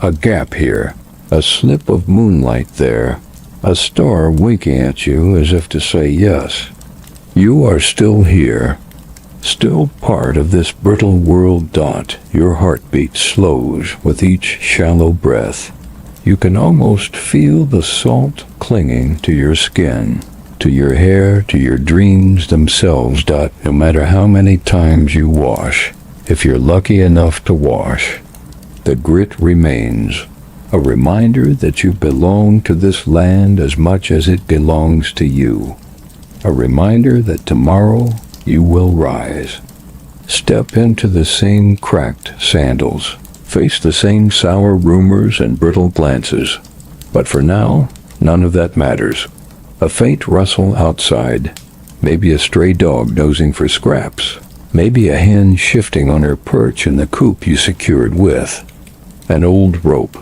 A gap here, a slip of moonlight there, a star winking at you as if to say yes. You are still here, still part of this brittle world. Your heartbeat slows with each shallow breath. You can almost feel the salt clinging to your skin, to your hair, to your dreams themselves. No matter how many times you wash, if you're lucky enough to wash, the grit remains, a reminder that you belong to this land as much as it belongs to you. A reminder that tomorrow you will rise. Step into the same cracked sandals. Face the same sour rumors and brittle glances. But for now, none of that matters. A faint rustle outside. Maybe a stray dog nosing for scraps. Maybe a hen shifting on her perch in the coop you secured with an old rope.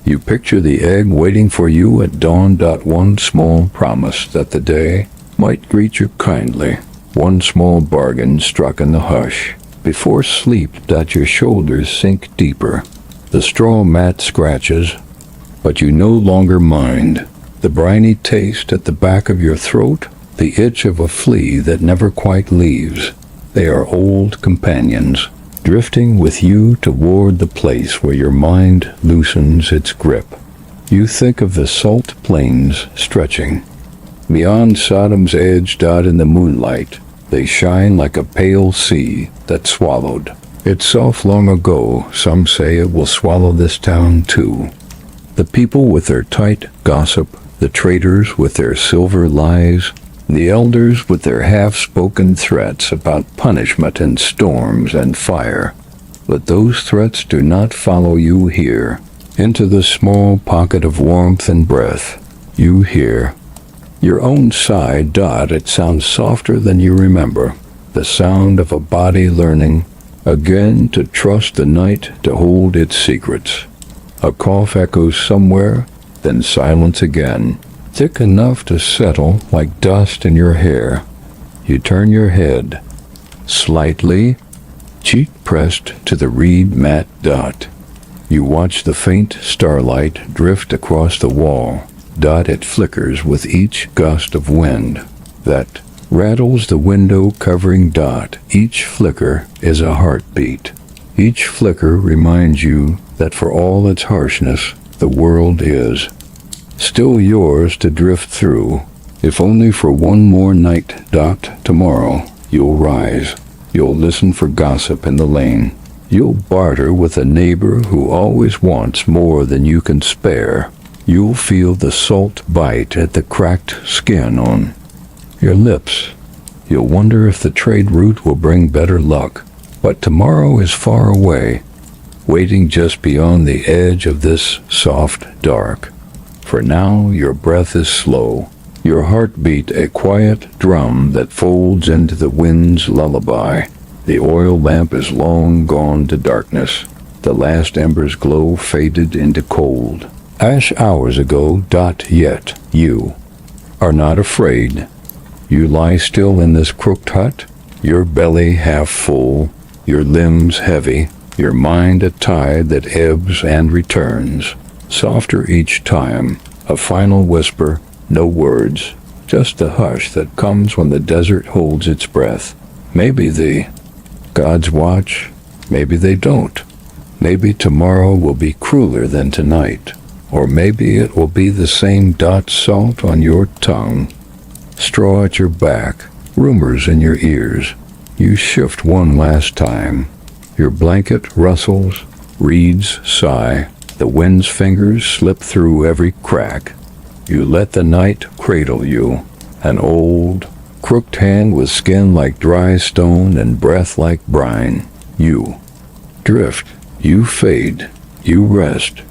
You picture the egg waiting for you at dawn. One small promise that the day might greet you kindly. One small bargain struck in the hush. Before sleep, your shoulders sink deeper. The straw mat scratches, but you no longer mind. The briny taste at the back of your throat, the itch of a flea that never quite leaves. They are old companions, drifting with you toward the place where your mind loosens its grip. You think of the salt plains stretching. Beyond Sodom's edge. In the moonlight, they shine like a pale sea that swallowed itself long ago. Some say it will swallow this town too. The people with their tight gossip, the traders with their silver lies, the elders with their half-spoken threats about punishment and storms and fire. But those threats do not follow you here. Into the small pocket of warmth and breath, you hear your own sigh. It sounds softer than you remember. The sound of a body learning again to trust the night to hold its secrets. A cough echoes somewhere, then silence again, thick enough to settle like dust in your hair. You turn your head, slightly, cheek pressed to the reed mat. You watch the faint starlight drift across the wall. It flickers with each gust of wind that rattles the window covering. Each flicker is a heartbeat. Each flicker reminds you that for all its harshness, the world is still yours to drift through, if only for one more night. Tomorrow, you'll rise. You'll listen for gossip in the lane. You'll barter with a neighbor who always wants more than you can spare. You'll feel the salt bite at the cracked skin on your lips. You'll wonder if the trade route will bring better luck. But tomorrow is far away, waiting just beyond the edge of this soft dark. For now, your breath is slow, your heartbeat a quiet drum that folds into the wind's lullaby. The oil lamp is long gone to darkness. The last ember's glow faded into cold. Ash hours ago. Yet you are not afraid. You lie still in this crooked hut, your belly half full, your limbs heavy, your mind a tide that ebbs and returns. Softer each time, a final whisper, no words, just the hush that comes when the desert holds its breath. Maybe the gods watch, maybe they don't. Maybe tomorrow will be crueler than tonight. Or maybe it will be the same. Salt on your tongue, straw at your back, rumors in your ears. You shift one last time. Your blanket rustles, reeds sigh, the wind's fingers slip through every crack. You let the night cradle you, an old, crooked hand with skin like dry stone and breath like brine. You drift, you fade, you rest.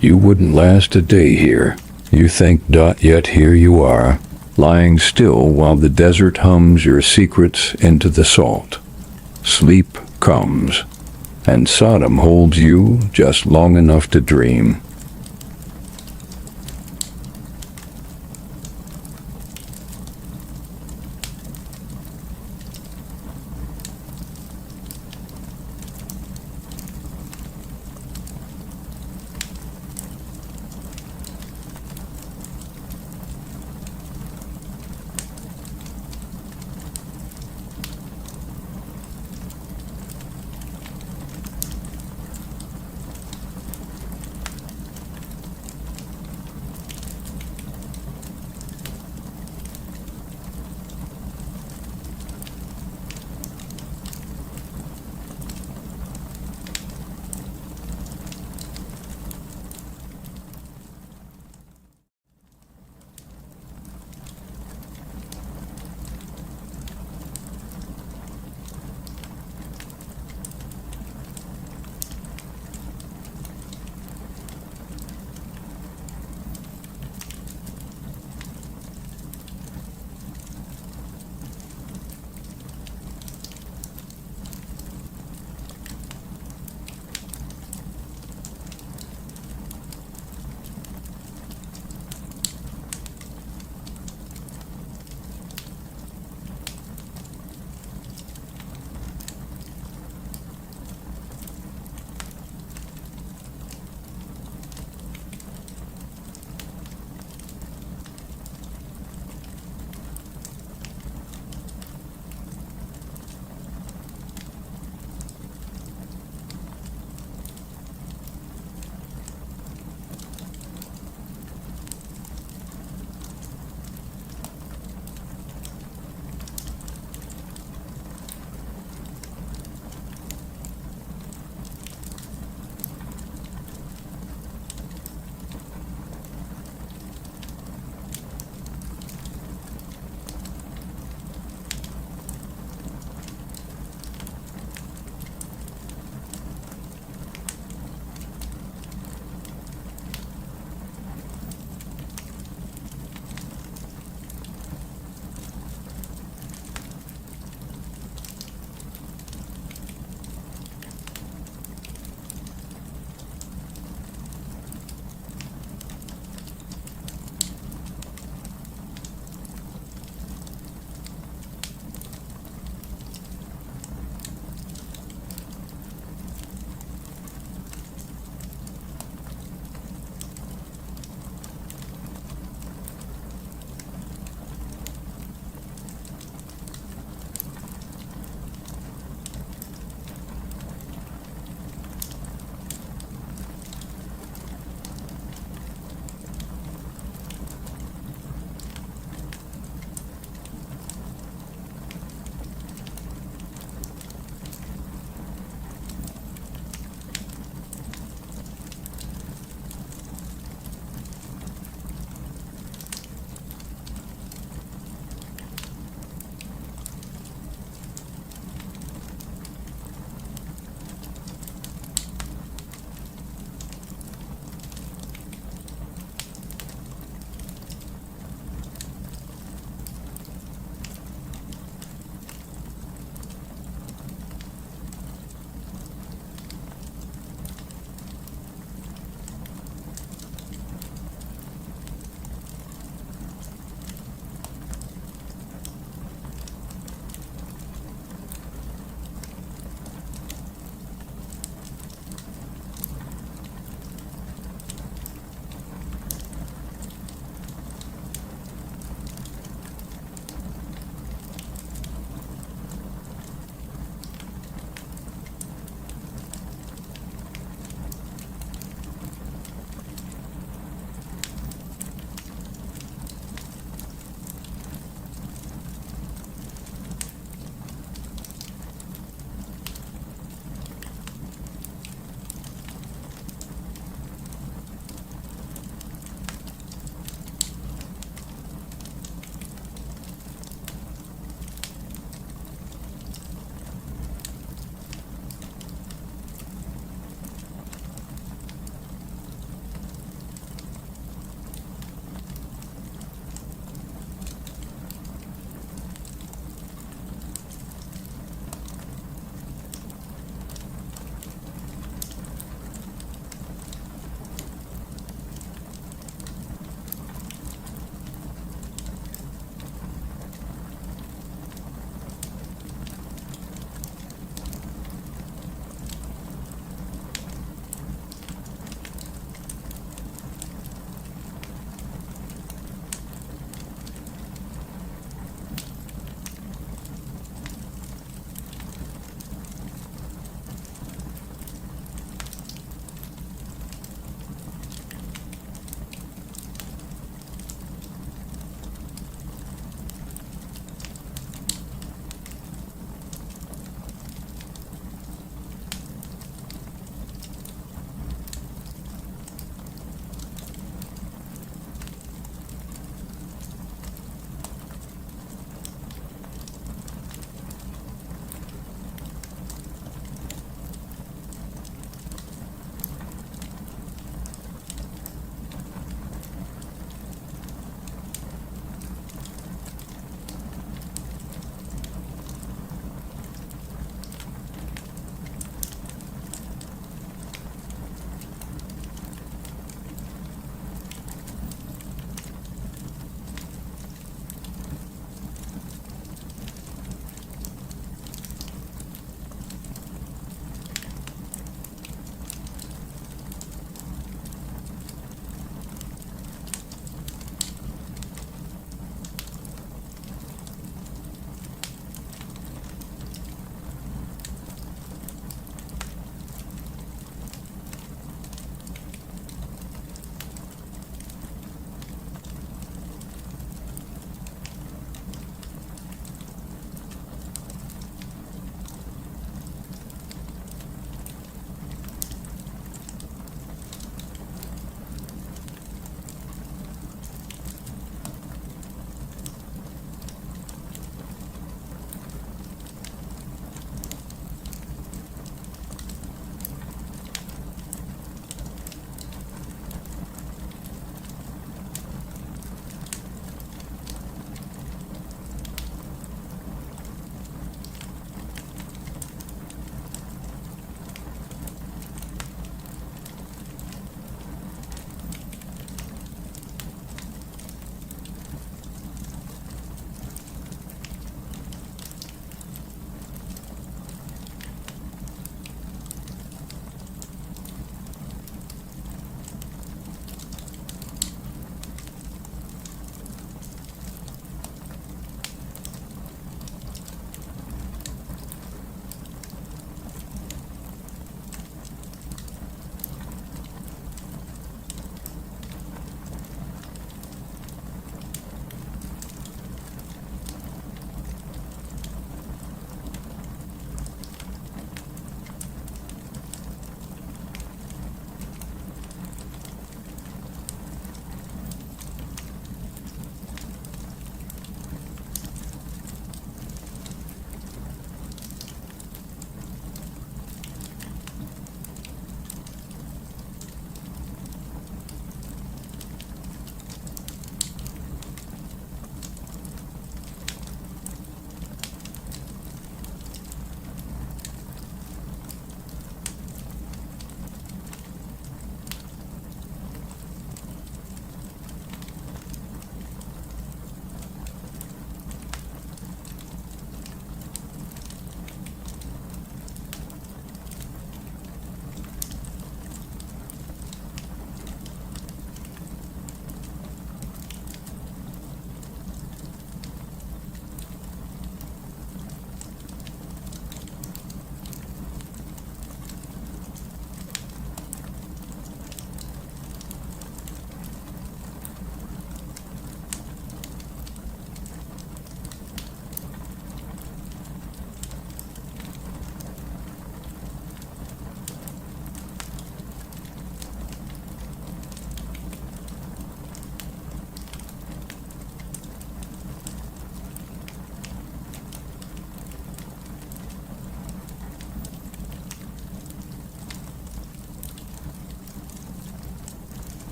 You wouldn't last a day here. You think. Yet here you are, lying still while the desert hums your secrets into the salt. Sleep comes, and Sodom holds you just long enough to dream.